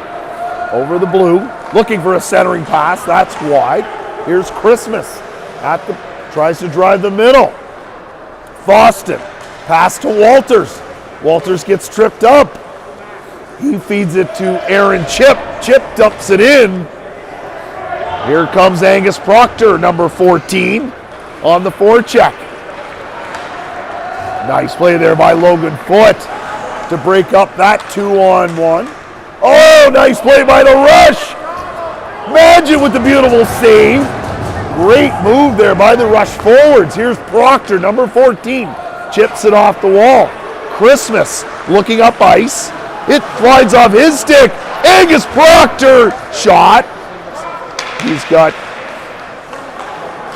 Over the blue. Looking for a centering pass. That's wide. Here's Christmas. Tries to drive the middle. Boston. Pass to Walters. Walters gets tripped up. He feeds it to Aaron Chip. Chip dumps it in. Here comes Angus Proctor, number 14, on the forecheck. Nice play there by Logan Foote to break up that 2-on-1. Oh, nice play by the Rush. Magid with the beautiful save. Great move there by the Rush forwards. Here's Proctor, number 14. Chips it off the wall. Christmas looking up ice. It flies off his stick. Angus Proctor shot. He's got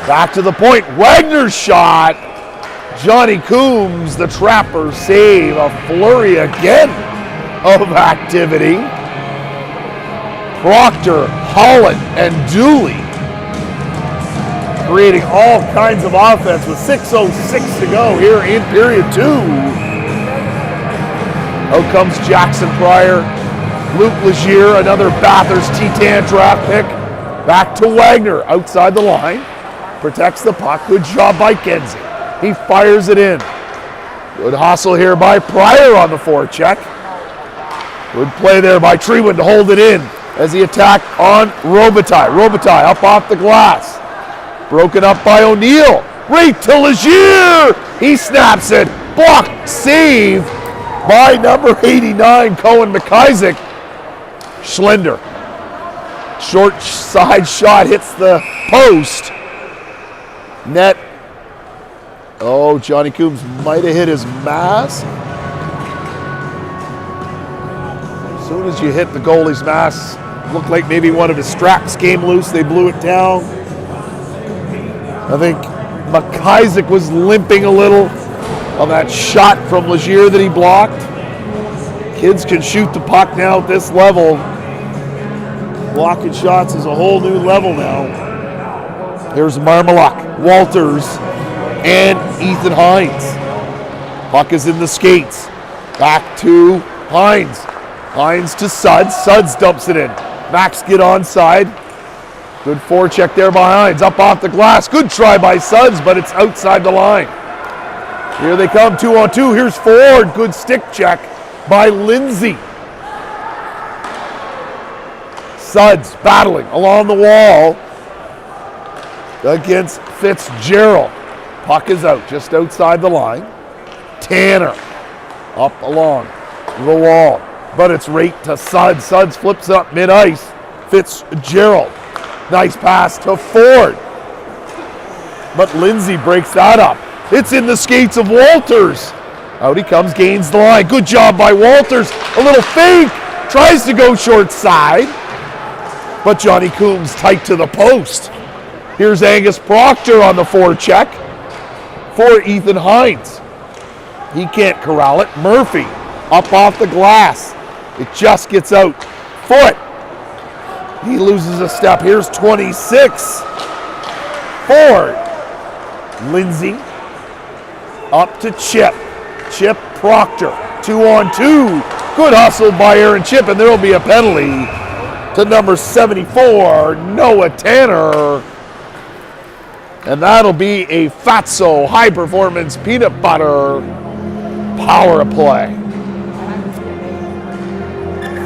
back to the point. Wagner's shot. Johnny Coombs, the trapper, save. A flurry again of activity. Proctor, Holland, and Dooley creating all kinds of offense with 6:06 to go here in period 2. Out comes Jackson Pryor. Luke Legier, another Bathurst Titan draft pick. Back to Wagner, outside the line. Protects the puck. Good job by Kenzie. He fires it in. Good hustle here by Pryor on the forecheck. Good play there by Treewin to hold it in as he attacked on Robitaille. Robitaille up off the glass. Broken up by O'Neill. Right to Legier. He snaps it. Blocked. Save by number 89, Cohen McIsaac. Schlender. Short side shot hits the post. Net. Oh, Johnny Coombs might have hit his mask. As soon as you hit the goalie's mask, looked like maybe one of his straps came loose. They blew it down. I think McIsaac was limping a little on that shot from Legier that he blocked. Kids can shoot the puck now at this level. Blocking shots is a whole new level now. Here's Marmalak, Walters, and Ethan Hines. Puck is in the skates. Back to Hines. Hines to Suds. Suds dumps it in. Max get onside. Good forecheck there by Hines. Up off the glass. Good try by Suds, but it's outside the line. Here they come, 2-on-2. Here's Ford. Good stick check by Lindsay. Suds battling along the wall against Fitzgerald. Puck is out, just outside the line. Tanner up along the wall, but it's right to Suds. Suds flips up mid-ice. Fitzgerald. Nice pass to Ford. But Lindsay breaks that up. It's in the skates of Walters. Out he comes, gains the line. Good job by Walters. A little fake. Tries to go short side. But Johnny Coombs tight to the post. Here's Angus Proctor on the forecheck for Ethan Hines. He can't corral it. Murphy up off the glass. It just gets out. Foot. He loses a step. Here's 26. Ford. Lindsay. Up to Chip. Chip Proctor. 2-on-2. Good hustle by Aaron Chip, and there will be a penalty to number 74, Noah Tanner. And that'll be a Fatso High Performance Peanut Butter power play.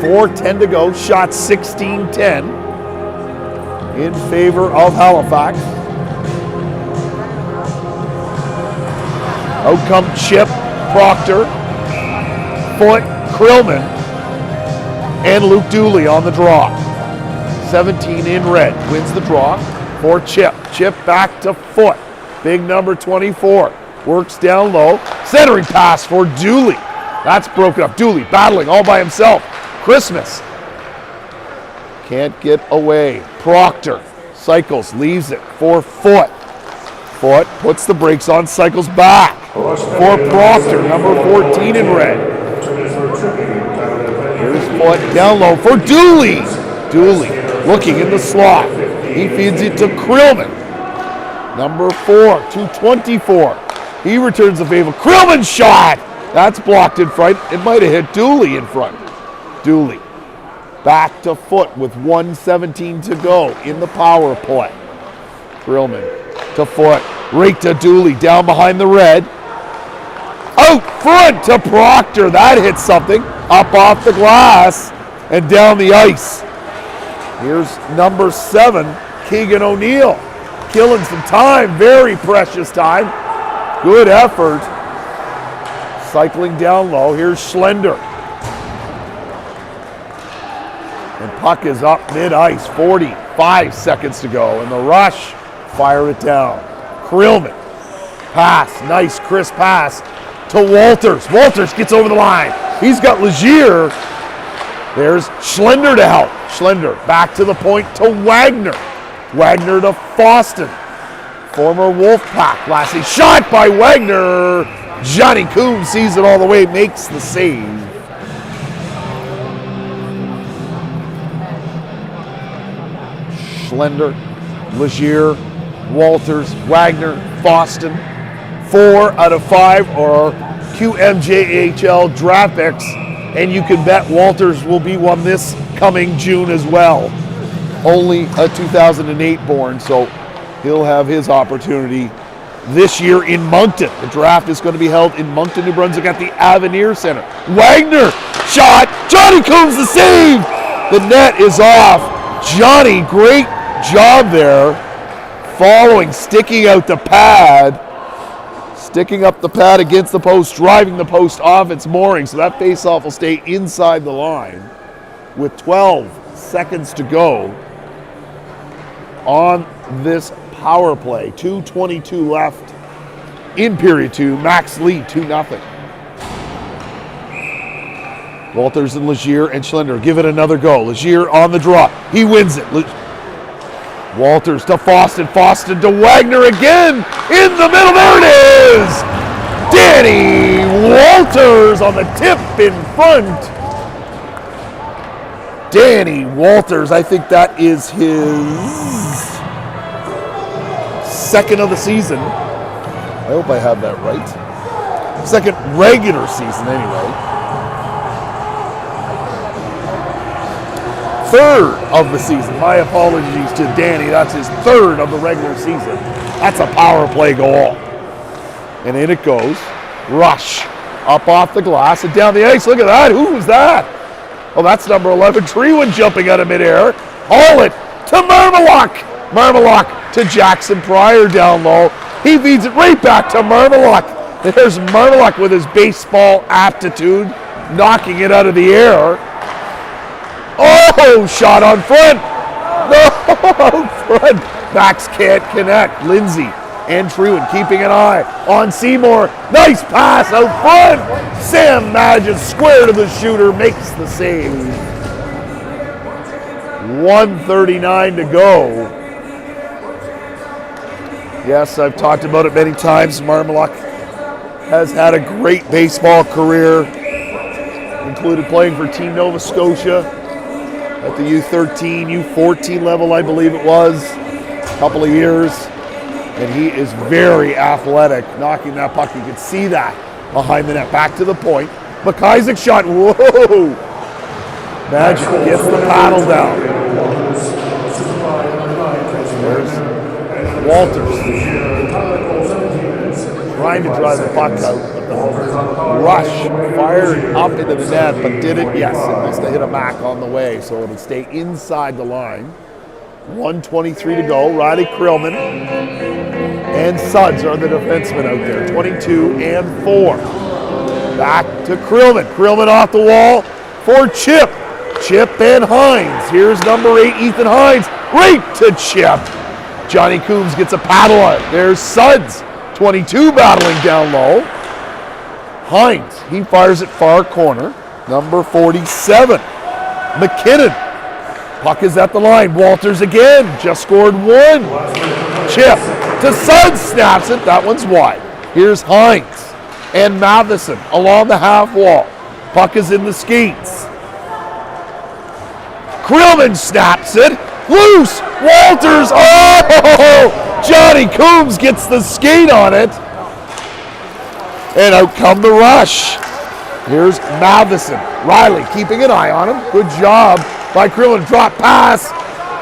4:10 to go, shot 16-10 in favor of Halifax. Out come Chip, Proctor, Foot, Krillman, and Luke Dooley on the draw. 17 in red, wins the draw for Chip. Chip back to Foot, big number 24, works down low, centering pass for Dooley. That's broken up, Dooley battling all by himself. Christmas can't get away. Proctor cycles, leaves it for Foot. Foot puts the brakes on, cycles back for Proctor, number 14 in red. Here's Foot down low for Dooley. Dooley looking in the slot. He feeds it to Krillman, number 4, 224. He returns the favor. Krillman shot! That's blocked in front. It might have hit Dooley in front. Dooley back to Foot with 1:17 to go in the power play. Krillman to Foot, right to Dooley, down behind the red. Out front to Proctor, that hits something. Up off the glass and down the ice. Here's number 7, Keegan O'Neill, killing some time, very precious time. Good effort. Cycling down low, here's Schlender. And puck is up mid-ice, 45 seconds to go. And the Rush fire it down. Krillman, pass, nice crisp pass to Walters. Walters gets over the line. He's got Legier. There's Schlender to help. Schlender back to the point to Wagner. Wagner to Foston. Former Wolfpack lassie. Shot by Wagner. Johnny Coombs sees it all the way, makes the save. Schlender, Legier, Walters, Wagner, Foston. 4 out of 5 are QMJHL draft picks, and you can bet Walters will be one this coming June as well. Only a 2008 born, so he'll have his opportunity this year in Moncton. The draft is going to be held in Moncton, New Brunswick at the Avenir Center. Wagner, shot, Johnny Coombs the save! The net is off. Johnny, great job there, following, sticking out the pad, sticking up the pad against the post, driving the post off its mooring, so that faceoff will stay inside the line with 12 seconds to go on this power play. 2:22 left in period 2, max lead 2-0. Walters and Legier and Schlender give it another go. Legier on the draw. He wins it. Walters to Foston. Foston to Wagner again. In the middle. There it is. Danny Walters on the tip in front. Danny Walters. I think that is his second of the season. I hope I have that right. Second regular season anyway. Third of the season. My apologies to Danny. That's his third of the regular season. That's a power play goal. And in it goes. Rush. Up off the glass and down the ice. Look at that. Who was that? Oh, that's number 11. Treewin jumping out of midair. Haul it to Marmalak. Marmalak to Jackson Pryor down low. He feeds it right back to Marmalak. There's Marmalak with his baseball aptitude, knocking it out of the air. Oh, shot on front. No, out front. Backs can't connect. Lindsay and Treewin keeping an eye on Seymour. Nice pass out front. Sam Madgen square to the shooter, makes the save. 1:39 to go. Yes, I've talked about it many times. Marmalak has had a great baseball career, included playing for Team Nova Scotia at the U13, U14 level, I believe it was, a couple of years. And he is very athletic, knocking that puck. You can see that behind the net. Back to the point. McIsaac shot. Whoa! Madgen gets the paddle down. There's Walters trying to drive the puck out, but the rush fired up into the net, but did it? Yes, it must have hit a Mac on the way, so it'll stay inside the line. 1:23 to go. Riley Krillman and Suds are the defensemen out there, 22 and 4. Back to Krillman. Krillman off the wall for Chip. Chip and Hines. Here's number 8, Ethan Hines. Right to Chip. Johnny Coombs gets a paddle on it. There's Suds, 22, battling down low. Hines, he fires it far corner. Number 47, McKinnon. Puck is at the line. Walters again, just scored 1. Chip to Suds, snaps it. That one's wide. Here's Hines and Matheson along the half wall. Puck is in the skates. Krillman snaps it. Loose. Walters. Oh! Johnny Coombs gets the skate on it. And out come the rush. Here's Matheson. Riley keeping an eye on him. Good job by Krillman. Drop pass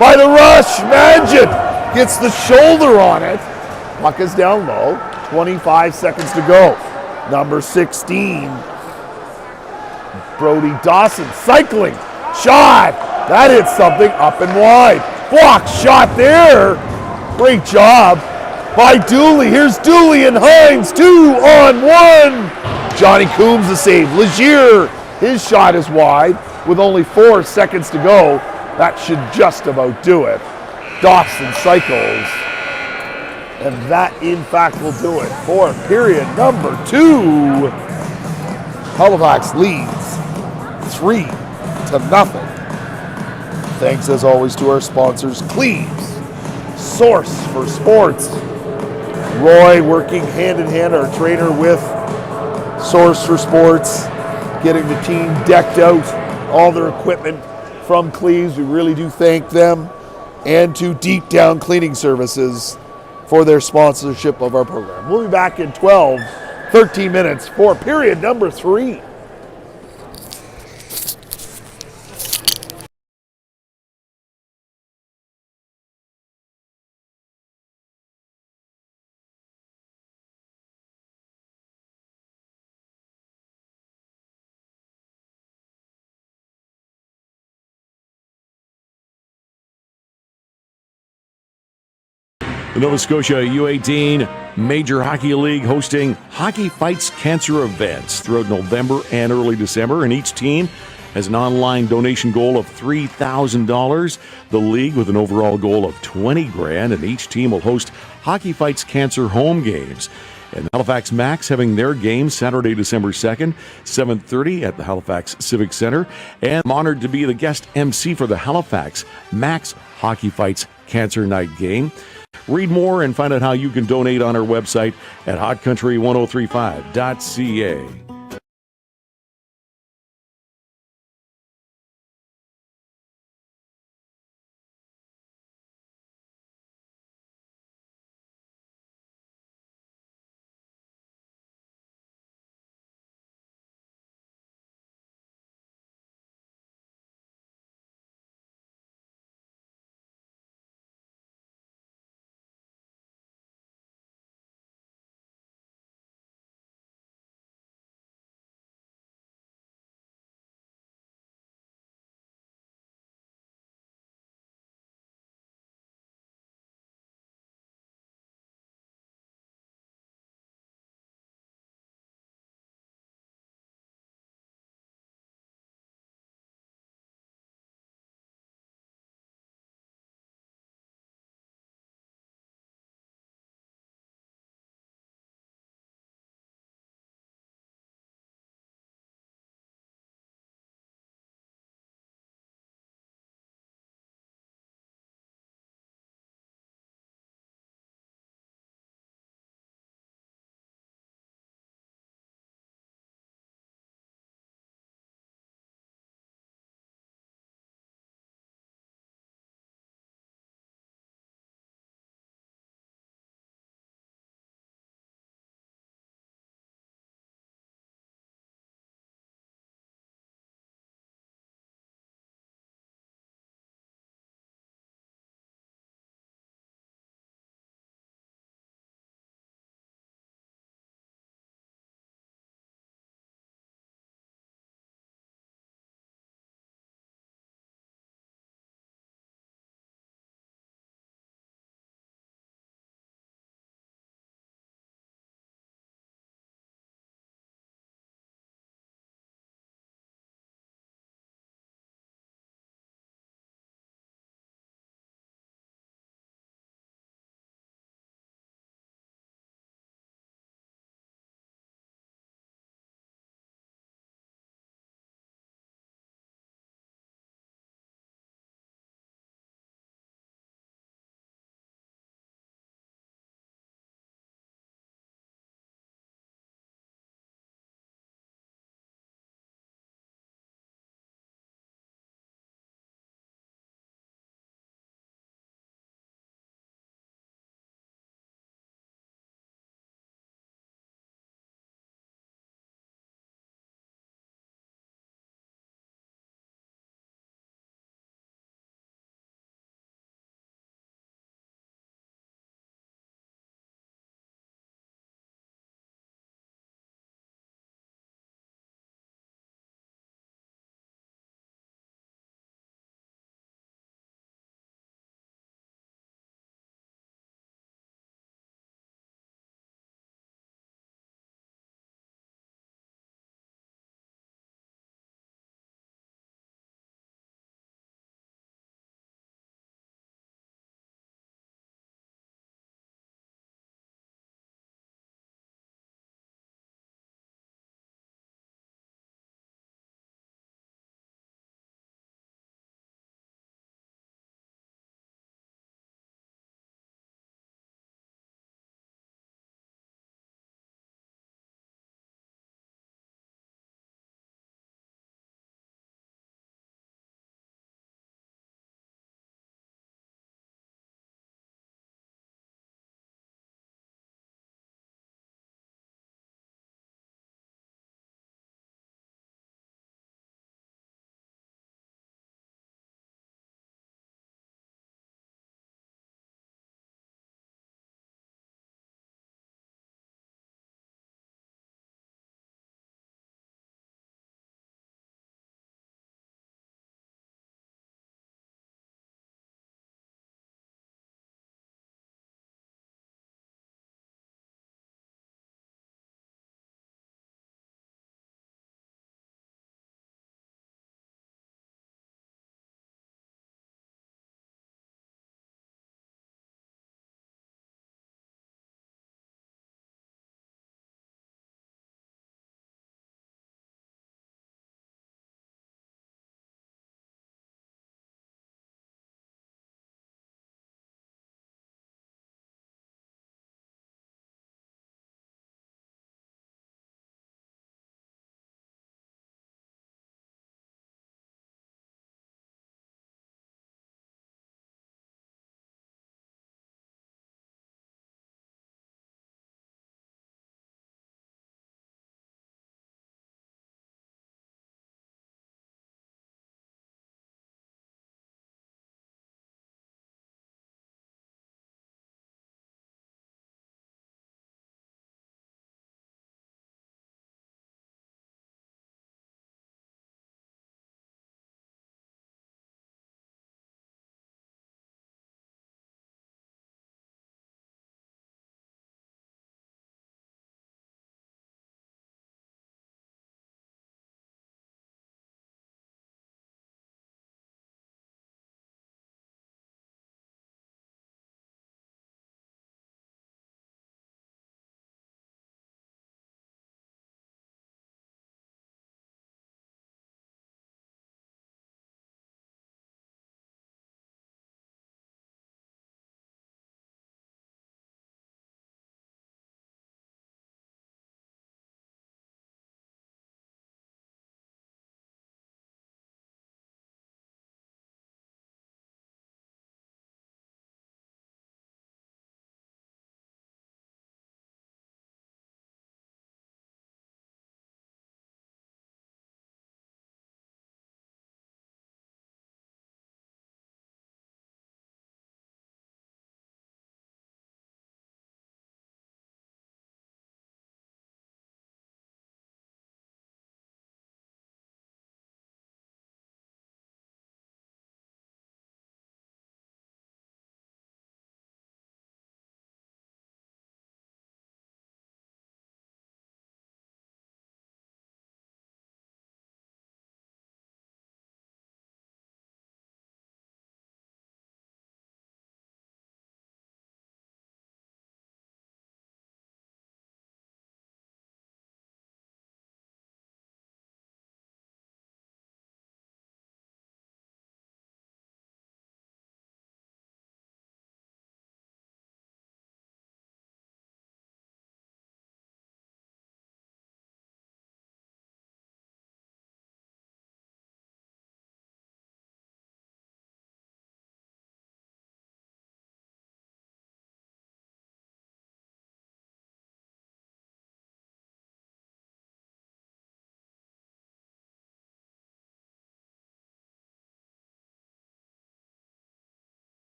by the rush. Magid gets the shoulder on it. Puck is down low. 25 seconds to go. Number 16, Brody Dawson, cycling. Shot. That hits something up and wide. Block shot there. Great job by Dooley. Here's Dooley and Hines, 2-on-1. Johnny Coombs the save. Legier, his shot is wide with only 4 seconds to go. That should just about do it. Dawson cycles. And that, in fact, will do it for period number 2. Halifax leads 3-0. Thanks, as always, to our sponsors, Cleves, Source for Sports. Roy working hand in hand, our trainer with Source for Sports, getting the team decked out, all their equipment from Cleves. We really do thank them. And to Deep Down Cleaning Services for their sponsorship of our program. We'll be back in 13 minutes for period number 3. The Nova Scotia U18 Major Hockey League hosting Hockey Fights Cancer events throughout November and early December, and each team has an online donation goal of $3,000. The league with an overall goal of $20,000, and each team will host Hockey Fights Cancer home games. And Halifax Max having their game Saturday, December 2nd, 7:30 at the Halifax Civic Center. And I'm honored to be the guest MC for the Halifax Max Hockey Fights Cancer Night game. Read more and find out how you can donate on our website at hotcountry1035.ca.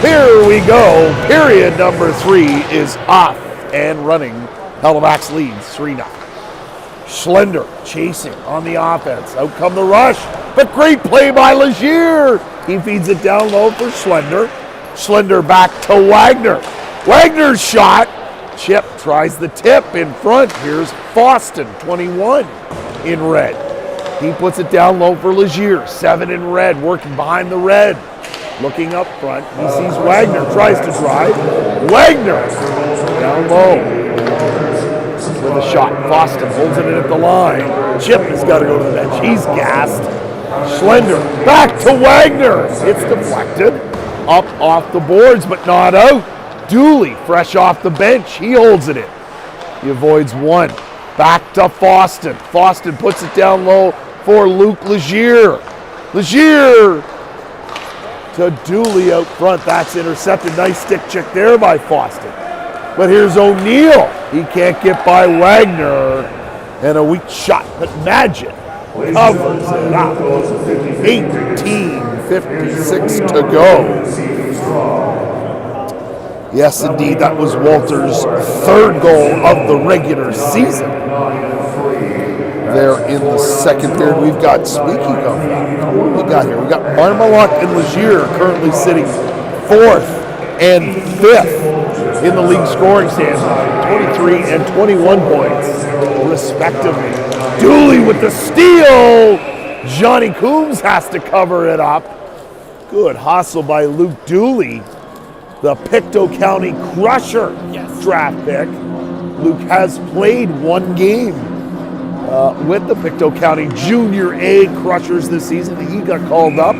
Here we go. Period number 3 is off and running. Halifax leads 3-0. Schlender chasing on the offense. Out come the rush, but great play by Legier. He feeds it down low for Schlender. Schlender back to Wagner. Wagner's shot. Chip tries the tip in front. Here's Foston, 21 in red. He puts it down low for Legier. 7 in red, working behind the red. Looking up front, he sees Wagner, tries to drive. Wagner down low with a shot. Foston holds it in at the line. Chip has got to go to the bench. He's gassed. Schlender back to Wagner. It's deflected. Up off the boards, but not out. Dooley, fresh off the bench. He holds it in. He avoids one. Back to Foston. Foston puts it down low for Luke Legier. Legier to Dooley out front. That's intercepted. Nice stick check there by Foston. But here's O'Neill. He can't get by Wagner. And a weak shot, but Magic covers it up. 18:56 to go. Yes, indeed, that was Walter's third goal of the regular season. There in the second period, we've got, speaking of that, what do we got here? We got Marmalak and Legier currently sitting 4th and 5th in the league scoring standings, 23 and 21 points, respectively. Dooley with the steal. Johnny Coombs has to cover it up. Good hustle by Luke Dooley, the Pictou County Crusher draft pick. Luke has played one game with the Pictou County Junior A Crushers this season. He got called up,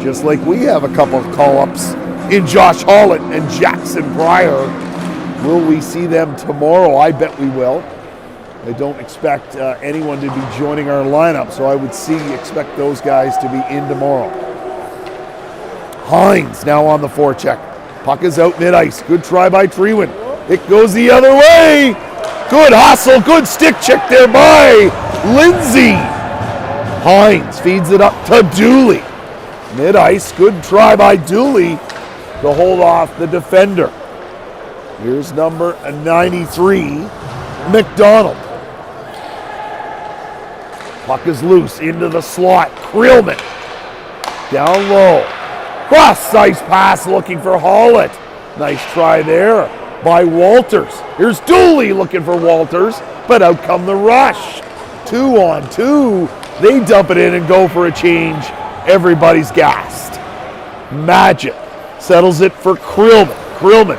just like we have a couple of call-ups in Josh Hollett and Jackson Pryor. Will we see them tomorrow? I bet we will. I don't expect anyone to be joining our lineup, so I would expect those guys to be in tomorrow. Hines now on the forecheck. Puck is out mid-ice. Good try by Treewin. It goes the other way. Good hustle. Good stick check there by Lindsay. Hines feeds it up to Dooley. Mid-ice. Good try by Dooley to hold off the defender. Here's number 93, McDonald. Puck is loose into the slot. Creelman down low. Cross-ice pass looking for Hollett. Nice try there by Walters. Here's Dooley looking for Walters, but out come the rush. 2-on-2. They dump it in and go for a change. Everybody's gassed. Magic settles it for Creelman. Creelman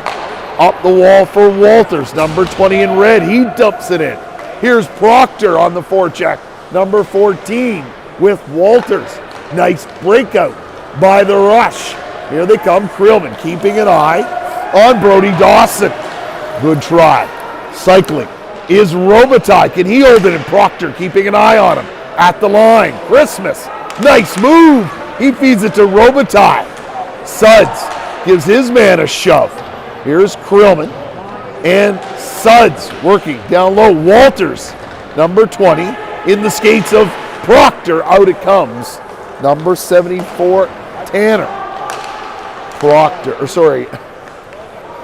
up the wall for Walters. Number 20 in red. He dumps it in. Here's Proctor on the forecheck. Number 14 with Walters. Nice breakout by the rush. Here they come. Creelman keeping an eye on Brody Dawson. Good try. Cycling is Robitaille. Can he hold it? And Proctor keeping an eye on him at the line. Christmas. Nice move. He feeds it to Robitaille. Suds gives his man a shove. Here's Creelman and Suds working down low. Walters, number 20, in the skates of Proctor. Out it comes. Number 74, Tanner.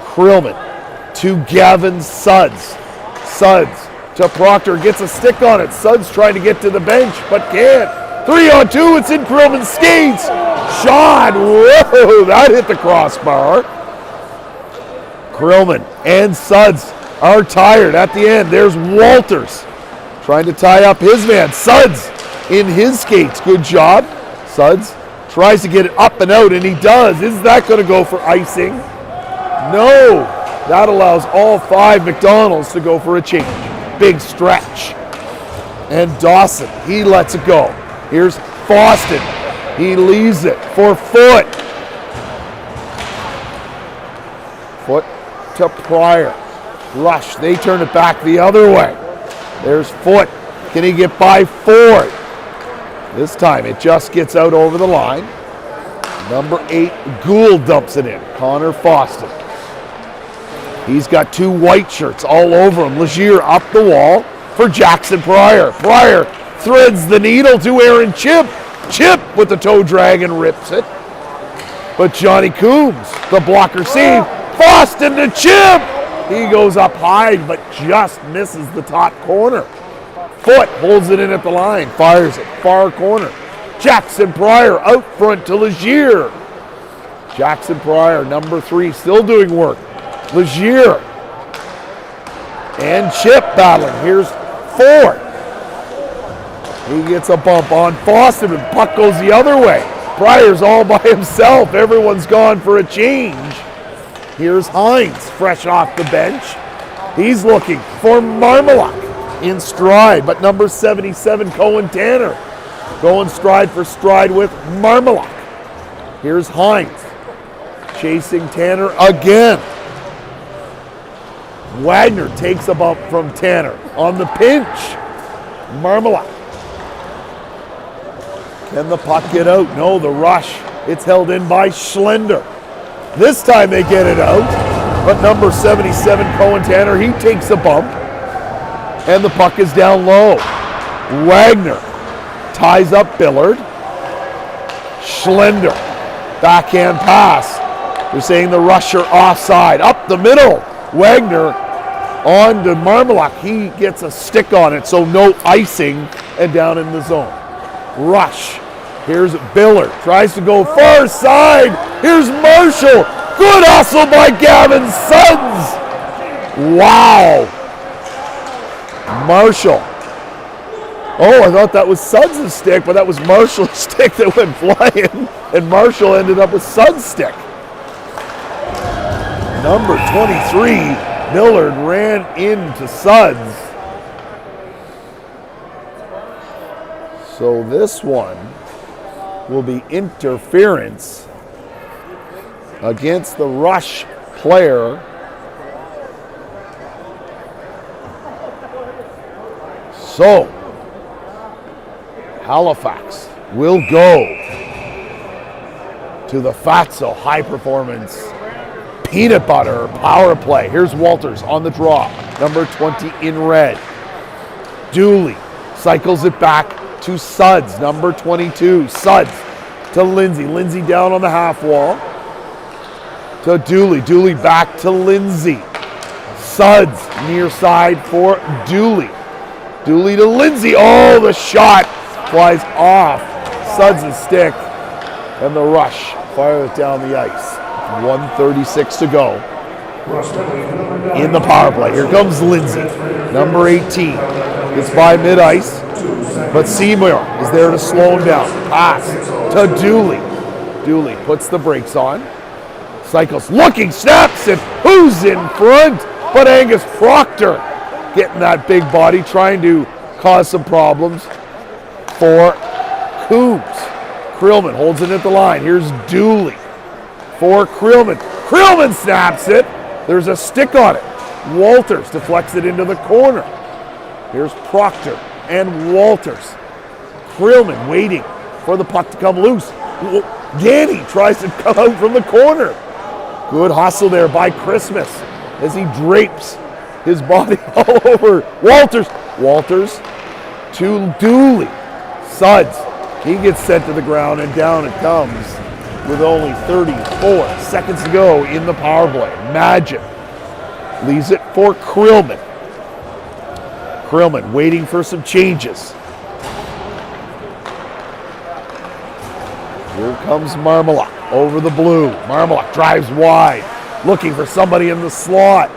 Creelman to Gavin Suds. Suds to Proctor, gets a stick on it. Suds trying to get to the bench, but can't. 3-on-2, it's in Creelman's skates. Shot, whoa, that hit the crossbar. Creelman and Suds are tired at the end. There's Walters trying to tie up his man. Suds in his skates, good job. Suds tries to get it up and out, and he does. Is that going to go for icing? No. That allows all 5 McDonald's to go for a change. Big stretch. And Dawson, he lets it go. Here's Foston. He leaves it for Foot. Foot to Pryor. Rush, they turn it back the other way. There's Foot. Can he get by Ford? This time it just gets out over the line. Number 8, Gould dumps it in. Connor Foston. He's got 2 white shirts all over him. Legier up the wall for Jackson Pryor. Pryor threads the needle to Aaron Chip. Chip with the toe drag and rips it. But Johnny Coombs, the blocker save. Boston to chip. He goes up high, but just misses the top corner. Foot holds it in at the line, fires it far corner. Jackson Pryor out front to Legier. Jackson Pryor, number 3, still doing work. Legier and Chip battling. Here's 4. He gets a bump on Boston and puck goes the other way. Pryor's all by himself. Everyone's gone for a change. Here's Hines, fresh off the bench. He's looking for Marmalak in stride, but number 77, Cohen Tanner, going stride for stride with Marmalak. Here's Hines, chasing Tanner again. Wagner takes a bump from Tanner on the pinch. Marmalak. Can the puck get out? No, the rush. It's held in by Schlender. This time they get it out, but number 77, Cohen Tanner, he takes a bump, and the puck is down low. Wagner ties up Billard. Schlender, backhand pass. They're saying the rusher offside. Up the middle, Wagner on to Marmalak. He gets a stick on it, so no icing, and down in the zone. Rush. Here's Billard, tries to go far side. Here's Marshall. Good hustle by Gavin Suggs. Wow. Marshall. Oh, I thought that was Suggs' stick, but that was Marshall's stick that went flying, and Marshall ended up with Suggs' stick. Number 23, Billard ran into Suggs. So this one will be interference against the rush player. So Halifax will go to the Fatso High Performance Peanut Butter Power Play. Here's Walters on the draw, number 20 in red. Dooley cycles it back to Suds, number 22. Suds to Lindsay. Lindsay down on the half wall. To Dooley. Dooley back to Lindsay. Suds near side for Dooley. Dooley to Lindsay. Oh, the shot flies off Suds' stick. And the rush fire it down the ice. 1:36 to go in the power play. Here comes Lindsay, number 18. It's by mid-ice. But Seymour is there to slow him down. Pass to Dooley. Dooley puts the brakes on. Cycles, looking, snaps it. Who's in front? But Angus Proctor getting that big body, trying to cause some problems for Coombs. Krillman holds it at the line. Here's Dooley for Krillman. Krillman snaps it. There's a stick on it. Walters deflects it into the corner. Here's Proctor and Walters. Krillman waiting for the puck to come loose. Danny tries to come out from the corner. Good hustle there by Christmas as he drapes his body all over Walters. Walters to Dooley. Suds, he gets sent to the ground, and down it comes with only 34 seconds to go in the power play. Magic leaves it for Krillman. Krillman waiting for some changes. Here comes Marmalak over the blue. Marmalak drives wide, looking for somebody in the slot.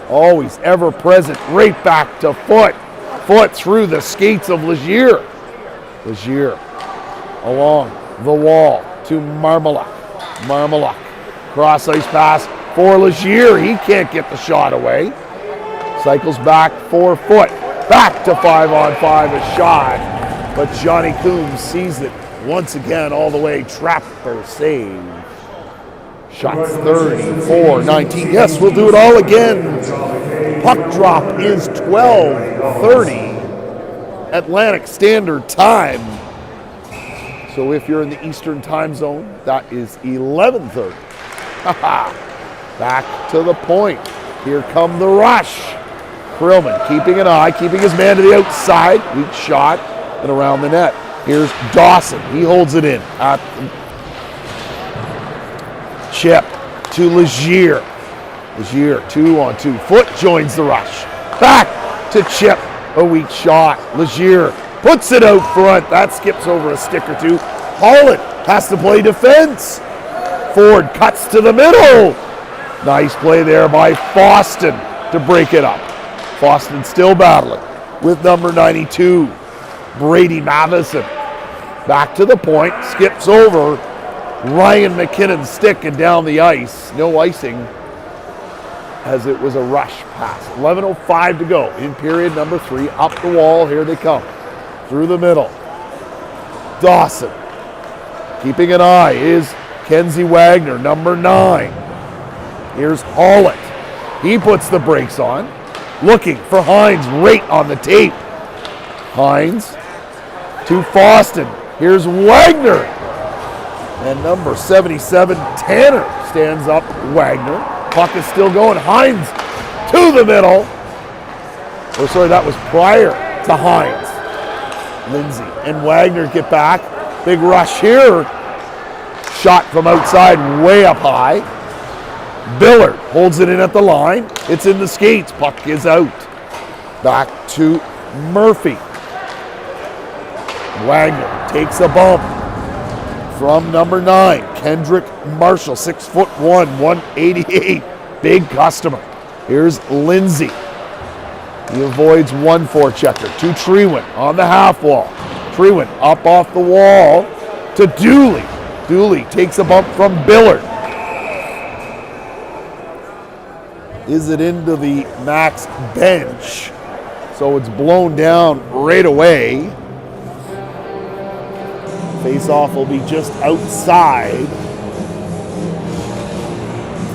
Always ever present, right back to Foot. Foot through the skates of Legier. Legier along the wall to Marmalak. Marmalak, cross ice pass for Legier. He can't get the shot away. Cycles back for Foot. Back to 5-on-5, a shot. But Johnny Coombs sees it once again all the way. Trapper save. Shots 34-19. Yes, we'll do it all again. Puck drop is 12:30 Atlantic Standard Time. So if you're in the Eastern Time Zone, that is 11:30. Back to the point. Here come the rush. Krillman keeping an eye, keeping his man to the outside. Weak shot and around the net. Here's Dawson. He holds it in. Chip to Legier. Legier, 2-on-2. Foot joins the rush. Back to Chip. A weak shot. Legier puts it out front. That skips over a stick or two. Holland has to play defense. Ford cuts to the middle. Nice play there by Foston to break it up. Foston still battling with number 92, Brady Matheson. Back to the point, skips over Ryan McKinnon's stick and down the ice. No icing as it was a rush pass. 11:05 to go in period number 3. Up the wall, here they come. Through the middle. Dawson. Keeping an eye is Kenzie Wagner, number 9. Here's Hollett. He puts the brakes on. Looking for Hines right on the tape. Hines to Foston. Here's Wagner. And number 77, Tanner, stands up Wagner. Puck is still going. Hines to the middle. Oh, sorry, that was prior to Hines. Lindsay and Wagner get back. Big rush here. Shot from outside, way up high. Billard holds it in at the line. It's in the skates. Puck is out. Back to Murphy. Wagner takes a bump from number 9, Kendrick Marshall, 6'1", 188. Big customer. Here's Lindsay. He avoids one forechecker. To Treewin on the half wall. Treewin up off the wall to Dooley. Dooley takes a bump from Billard. Is it into the Max bench? So it's blown down right away. Face-off will be just outside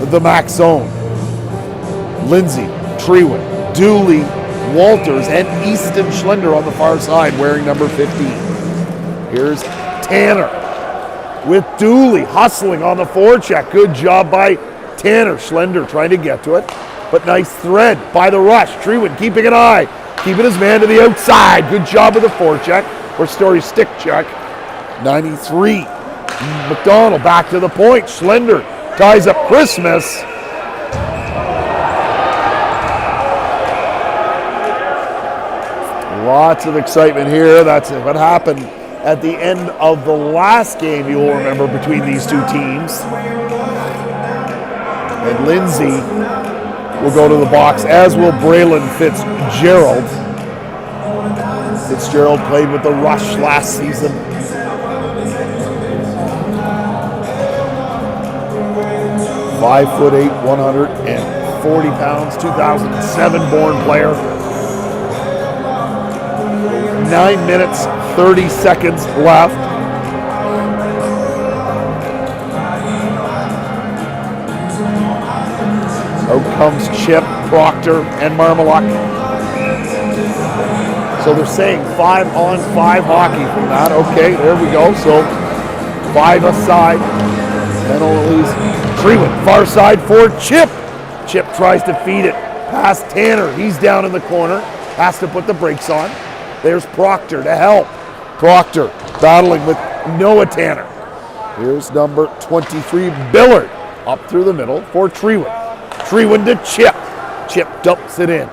the Max zone. Lindsay, Treewin, Dooley, Walters, and Easton Schlender on the far side wearing number 15. Here's Tanner with Dooley hustling on the forecheck. Good job by Tanner. Schlender trying to get to it, but nice thread by the rush. Treewin keeping an eye, keeping his man to the outside. Good job of the forecheck, or Story stick check. 93. McDonald back to the point. Schlender ties up Christmas. Lots of excitement here. That's what happened at the end of the last game, you'll remember, between these two teams. And Lindsay will go to the box, as will Braylon Fitzgerald. Fitzgerald played with the Rush last season. 5'8", 140 pounds, 2007 born player. 9 minutes, 30 seconds left. Out comes Chip, Proctor, and Marmaluk. So they're saying 5-on-5 hockey from that. Okay, there we go. So 5 aside. Penalties. Treewin, far side for Chip. Chip tries to feed it past Tanner. He's down in the corner. Has to put the brakes on. There's Proctor to help. Proctor battling with Noah Tanner. Here's number 23, Billard, up through the middle for Treewin. Treewin to Chip. Chip dumps it in.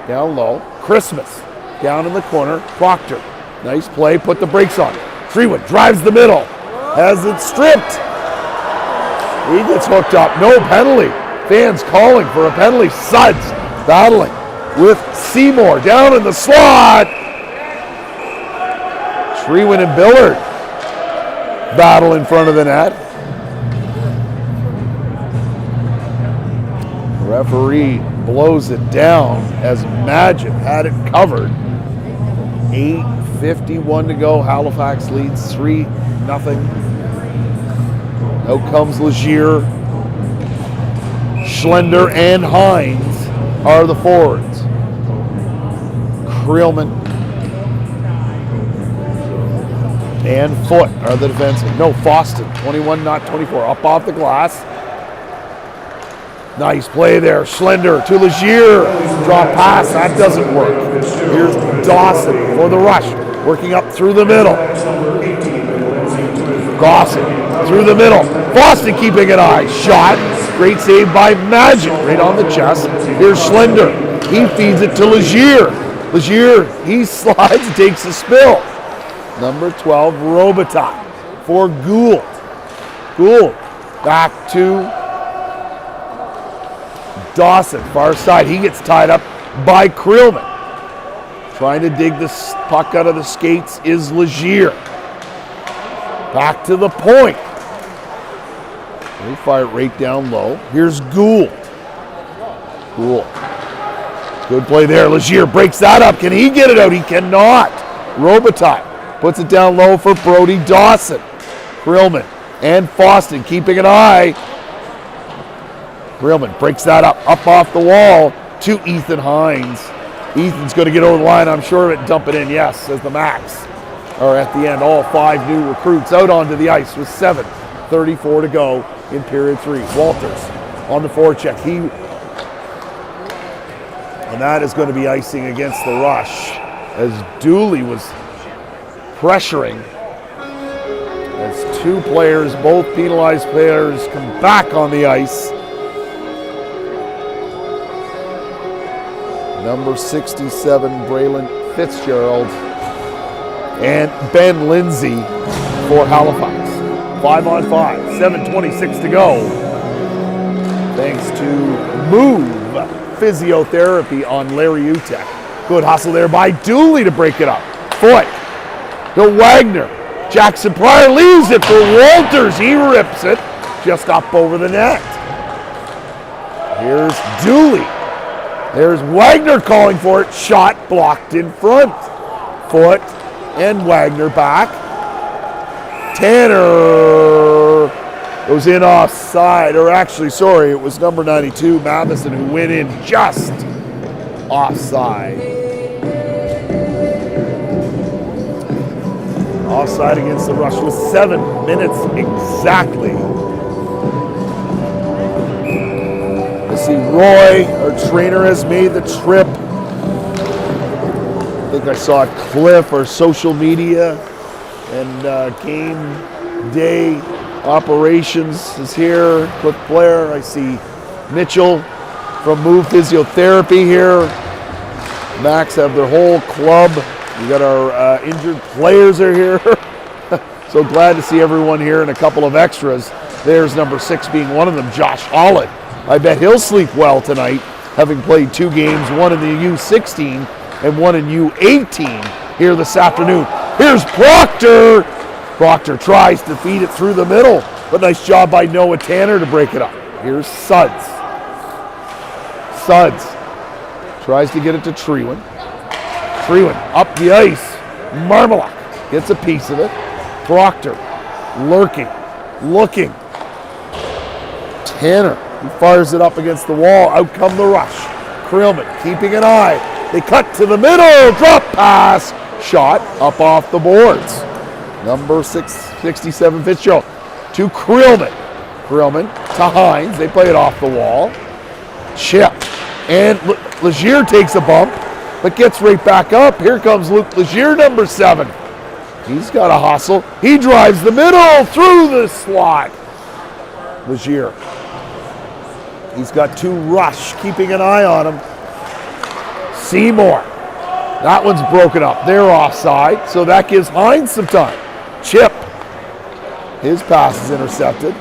Down low. Christmas down in the corner. Proctor. Nice play. Put the brakes on. Treewin drives the middle. Has it stripped. He gets hooked up. No penalty. Fans calling for a penalty. Suds battling with Seymour down in the slot. Treewin and Billard battle in front of the net. The referee blows it down as Magid had it covered. 8:51 to go. Halifax leads 3-0. Out comes Legier. Schlender and Hines are the forwards. Creelman and Foote are the defensemen. No, Foston, 21, not 24. Up off the glass. Nice play there. Schlender to Legier. Drop pass. That doesn't work. Here's Dawson for the rush. Working up through the middle. Dawson through the middle. Boston keeping an eye. Shot. Great save by Magic. Right on the chest. Here's Schlender. He feeds it to Legier. Legier, he slides and takes a spill. Number 12, Robitaille for Gould. Gould back to Dawson, far side. He gets tied up by Krillman. Trying to dig the puck out of the skates is Legier. Back to the point. They fire it right down low. Here's Gould. Gould. Good play there. Legier breaks that up. Can he get it out? He cannot. Robitaille puts it down low for Brody Dawson. Krillman and Foston keeping an eye. Krillman breaks that up off the wall to Ethan Hines. Ethan's going to get over the line, I'm sure of it, dump it in, yes, as the Max are at the end. All 5 new recruits out onto the ice with 7:34 to go in period 3. Walters on the forecheck. And that is going to be icing against the rush as Dooley was pressuring as 2 players, both penalized players, come back on the ice. Number 67, Braylon Fitzgerald, and Ben Lindsay for Halifax. 5-on-5, 7:26 to go. Thanks to Move Physiotherapy on Larry Utek. Good hustle there by Dooley to break it up. Foot to Wagner. Jackson Pryor leaves it for Walters. He rips it just up over the net. Here's Dooley. There's Wagner calling for it. Shot blocked in front. Foot and Wagner back. Tanner goes in offside, or actually, sorry, it was number 92, Matheson, who went in just offside. Offside against the Rush with 7 minutes exactly. I see Roy, our trainer, has made the trip. I think I saw Cliff, our social media and game day operations is here. Cliff Blair. I see Mitchell from Move Physiotherapy here. Max have their whole club. We got our injured players are here. So glad to see everyone here and a couple of extras. There's number 6 being one of them, Josh Hollett. I bet he'll sleep well tonight, having played 2 games, one in the U16 and one in U18 here this afternoon. Here's Proctor. Proctor tries to feed it through the middle, but nice job by Noah Tanner to break it up. Here's Suds. Suds tries to get it to Trewen. Trewen up the ice. Marmalak gets a piece of it. Proctor lurking, looking. Tanner, he fires it up against the wall. Out come the Rush. Krillman keeping an eye. They cut to the middle. Drop pass. Shot up off the boards. Number 67 Fitzgerald to Krillman. Krillman to Hines. They play it off the wall. Chip. And Legier takes a bump, but gets right back up. Here comes Luke Legier, number 7. He's got a hustle. He drives the middle through the slot. Legier. He's got 2 Rush keeping an eye on him. Seymour. That one's broken up. They're offside, so that gives Hines some time. Chip. His pass is intercepted,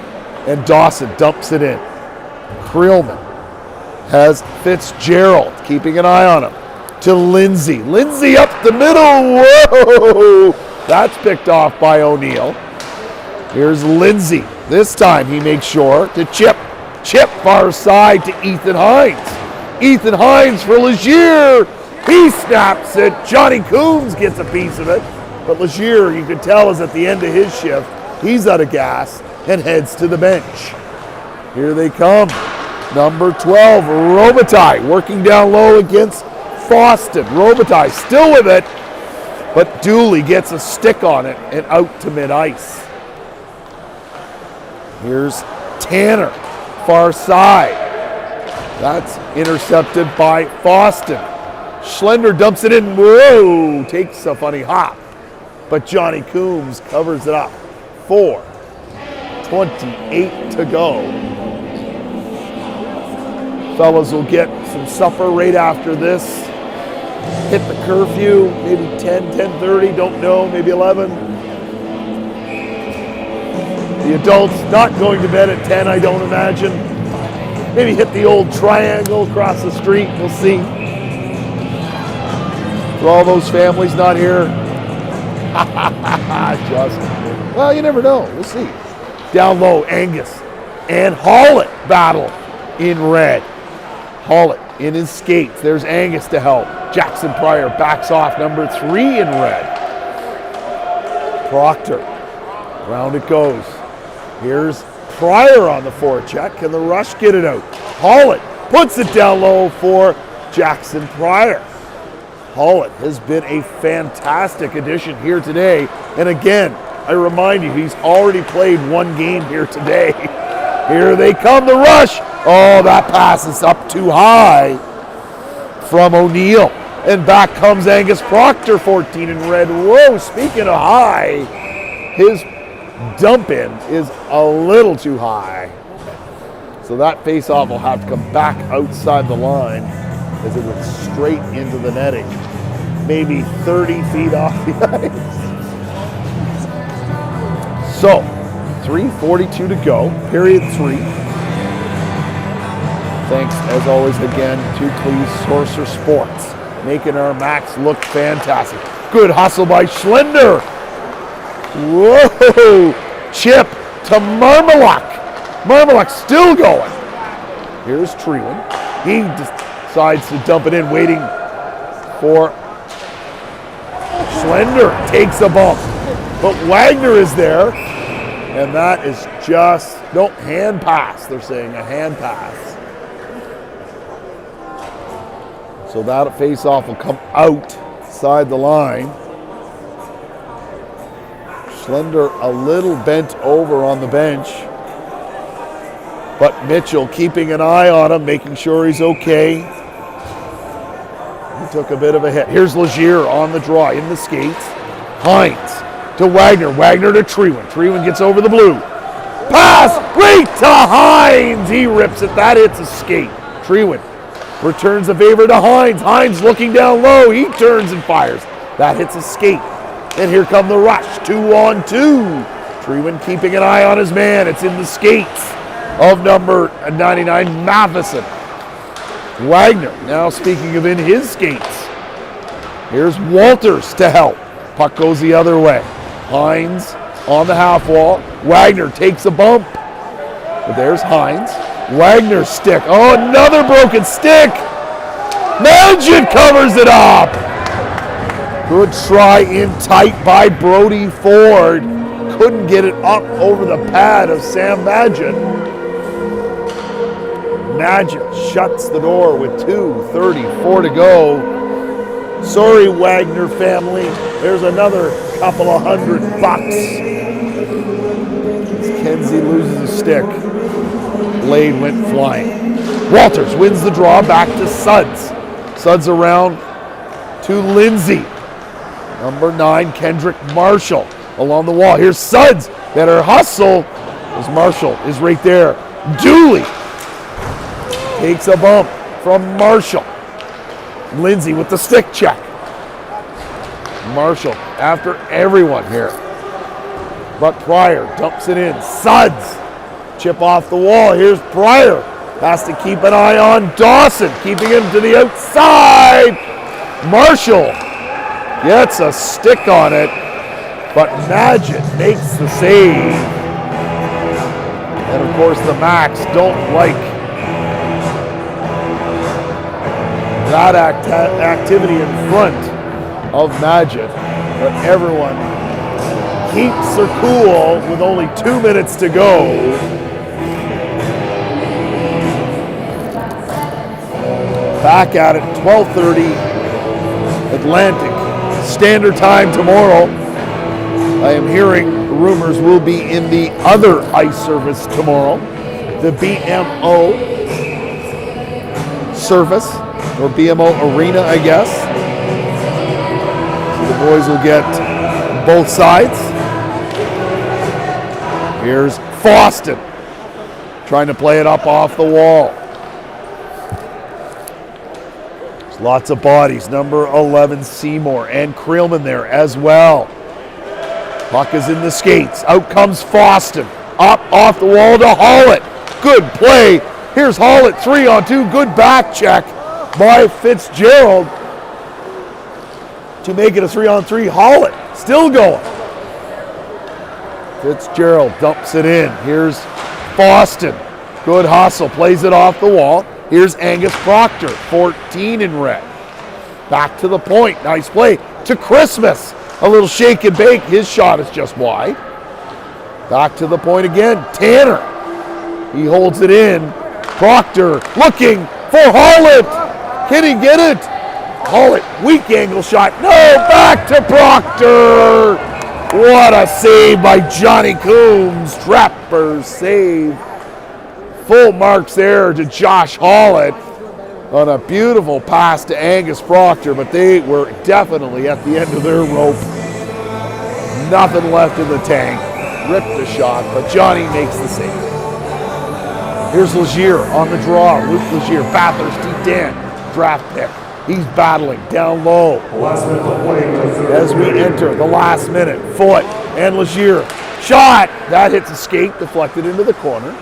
and Dawson dumps it in. Krillman has Fitzgerald keeping an eye on him. To Lindsay. Lindsay up the middle. Whoa! That's picked off by O'Neill. Here's Lindsay. This time he makes sure to Chip. Chip far side to Ethan Hines. Ethan Hines for Legier. He snaps it. Johnny Coombs gets a piece of it. But Legier, you can tell, is at the end of his shift. He's out of gas and heads to the bench. Here they come. Number 12, Robitaille, working down low against Foston. Robitaille still with it, but Dooley gets a stick on it and out to mid-ice. Here's Tanner, far side. That's intercepted by Foston. Schlender dumps it in. Whoa, takes a funny hop. But Johnny Coombs covers it up. 4. 6:28 to go. Fellas will get some supper right after this. Hit the curfew, maybe 10, 10:30, don't know, maybe 11. The adults not going to bed at 10, I don't imagine. Maybe hit the old triangle across the street, we'll see. For all those families not here, just, well, you never know, we'll see. Down low, Angus and Hollett battle in red. Hollett in his skates. There's Angus to help. Jackson Pryor backs off, number 3 in red. Proctor, round it goes. Here's Pryor on the forecheck. Can the rush get it out? Hollett puts it down low for Jackson Pryor. Hollett has been a fantastic addition here today. And again, I remind you, he's already played 1 game here today. Here they come, the rush. Oh, that pass is up too high from O'Neill. And back comes Angus Proctor, 14 in red. Whoa, speaking of high, his dump in is a little too high. So that face-off will have to come back outside the line as it went straight into the netting. Maybe 30 feet off the ice. So, 3:42 to go, period 3. Thanks, as always, again, to Cleve's Sorcerer Sports, making our Max look fantastic. Good hustle by Schlender. Whoa! Chip to Marmalak. Marmalak still going. Here's Treeland. He decides to dump it in, waiting for Schlender. Takes a bump. But Wagner is there. And that is just, no, hand pass. They're saying a hand pass. So that face-off will come outside the line. Schlender a little bent over on the bench. But Mitchell keeping an eye on him, making sure he's okay. He took a bit of a hit. Here's Legier on the draw, in the skates. Hines to Wagner. Wagner to Treeland. Treeland gets over the blue. Pass right to Hines. He rips it. That hits a skate. Treeland returns the favor to Hines. Hines looking down low. He turns and fires. That hits a skate. And here come the rush. 2-on-2. Treeland keeping an eye on his man. It's in the skates of number 99, Matheson. Wagner now speaking of in his skates. Here's Walters to help. Puck goes the other way. Hines on the half wall. Wagner takes a bump. But there's Hines. Wagner's stick. Oh, another broken stick. Magid covers it up. Good try in tight by Brody Ford. Couldn't get it up over the pad of Sam Magid. Magid shuts the door with 2:34 to go. Sorry, Wagner family. There's another couple of $100. As Kenzie loses a stick, blade went flying. Walters wins the draw, back to Suds. Suds around to Lindsay. Number 9, Kendrick Marshall along the wall. Here's Suds. Better hustle as Marshall is right there. Dooley takes a bump from Marshall. Lindsay with the stick check. Marshall after everyone here. But Pryor dumps it in. Suds. Chip off the wall. Here's Pryor. Has to keep an eye on Dawson. Keeping him to the outside. Marshall gets a stick on it. But Magid makes the save. And of course the Max don't like that activity in front of Magid, but everyone keeps their cool with only 2 minutes to go. Back at it, 12:30 Atlantic Standard Time tomorrow. I am hearing rumors will be in the other ice service tomorrow, the BMO service. Or BMO Arena, I guess. So the boys will get both sides. Here's Foston trying to play it up off the wall. There's lots of bodies. Number 11, Seymour, and Creelman there as well. Puck is in the skates. Out comes Foston. Up off the wall to Hollett. Good play. Here's Hollett, 3-on-2. Good back check by Fitzgerald to make it a 3-on-3. Hollett still going. Fitzgerald dumps it in. Here's Foston. Good hustle. Plays it off the wall. Here's Angus Proctor, 14 in red. Back to the point. Nice play to Christmas. A little shake and bake. His shot is just wide. Back to the point again. Tanner. He holds it in. Proctor looking for Hollett. Can he get it? Hollett, weak angle shot. No, back to Proctor. What a save by Johnny Coombs. Trapper save. Full marks there to Josh Hollett on a beautiful pass to Angus Proctor, but they were definitely at the end of their rope. Nothing left in the tank. Ripped the shot, but Johnny makes the save. Here's Legier on the draw. Luke Legier, Bathurst T10, draft pick. He's battling down low. As we enter the last minute, Foot and Legier. Shot! That hits a skate, deflected into the corner.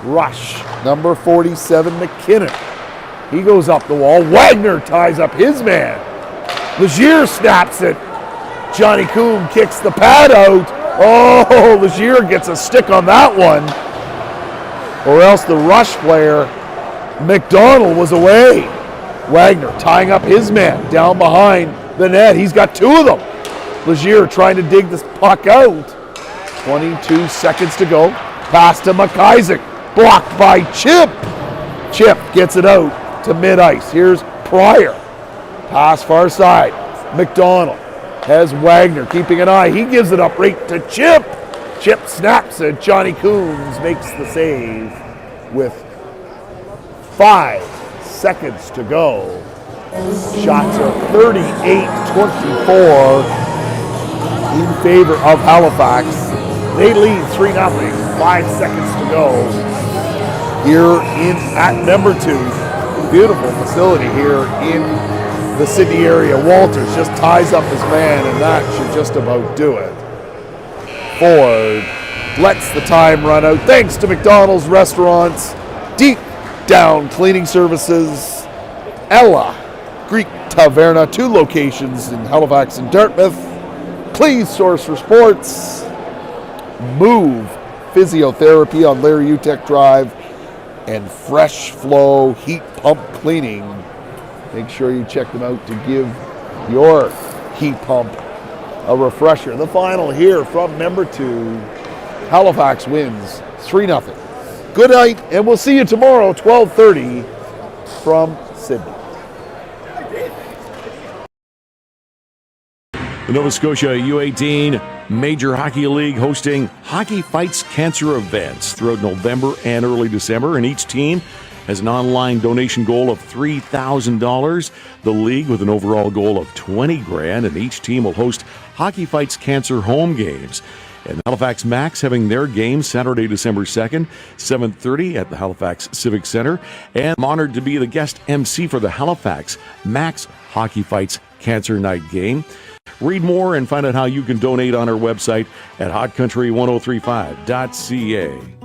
Rush, number 47, McKinnon. He goes up the wall. Wagner ties up his man. Legier snaps it. Johnny Coombe kicks the pad out. Oh, Legier gets a stick on that one. Or else the Rush player, McDonald, was away. Wagner tying up his man down behind the net. He's got two of them. Legier trying to dig this puck out. 22 seconds to go. Pass to McIsaac. Blocked by Chip. Chip gets it out to mid-ice. Here's Pryor. Pass far side. McDonald has Wagner keeping an eye. He gives it up right to Chip. Chip snaps it. Johnny Coombs makes the save with 5 seconds to go. Shots are 38-24 in favor of Halifax. They lead 3-0. 5 seconds to go here at Membertou. Beautiful facility here in the Sydney area. Walters just ties up his man, and that should just about do it. Ford lets the time run out. Thanks to McDonald's Restaurants, Deep Down Cleaning Services, Ella Greek Taverna, 2 locations in Halifax and Dartmouth, Please Source for Sports, Move Physiotherapy on Larry Utek Drive, and Fresh Flow Heat Pump Cleaning. Make sure you check them out to give your heat pump a refresher. The final here from Membertou. Halifax wins 3-0. Good night, and we'll see you tomorrow, 12:30 from Sydney. The Nova Scotia U18 Major Hockey League hosting Hockey Fights Cancer events throughout November and early December, and each team has an online donation goal of $3,000. The league with an overall goal of $20,000, and each team will host Hockey Fights Cancer home games. And Halifax Max having their game Saturday, December 2nd, 7:30 at the Halifax Civic Center. And I'm honored to be the guest MC for the Halifax Max Hockey Fights Cancer Night game. Read more and find out how you can donate on our website at hotcountry1035.ca.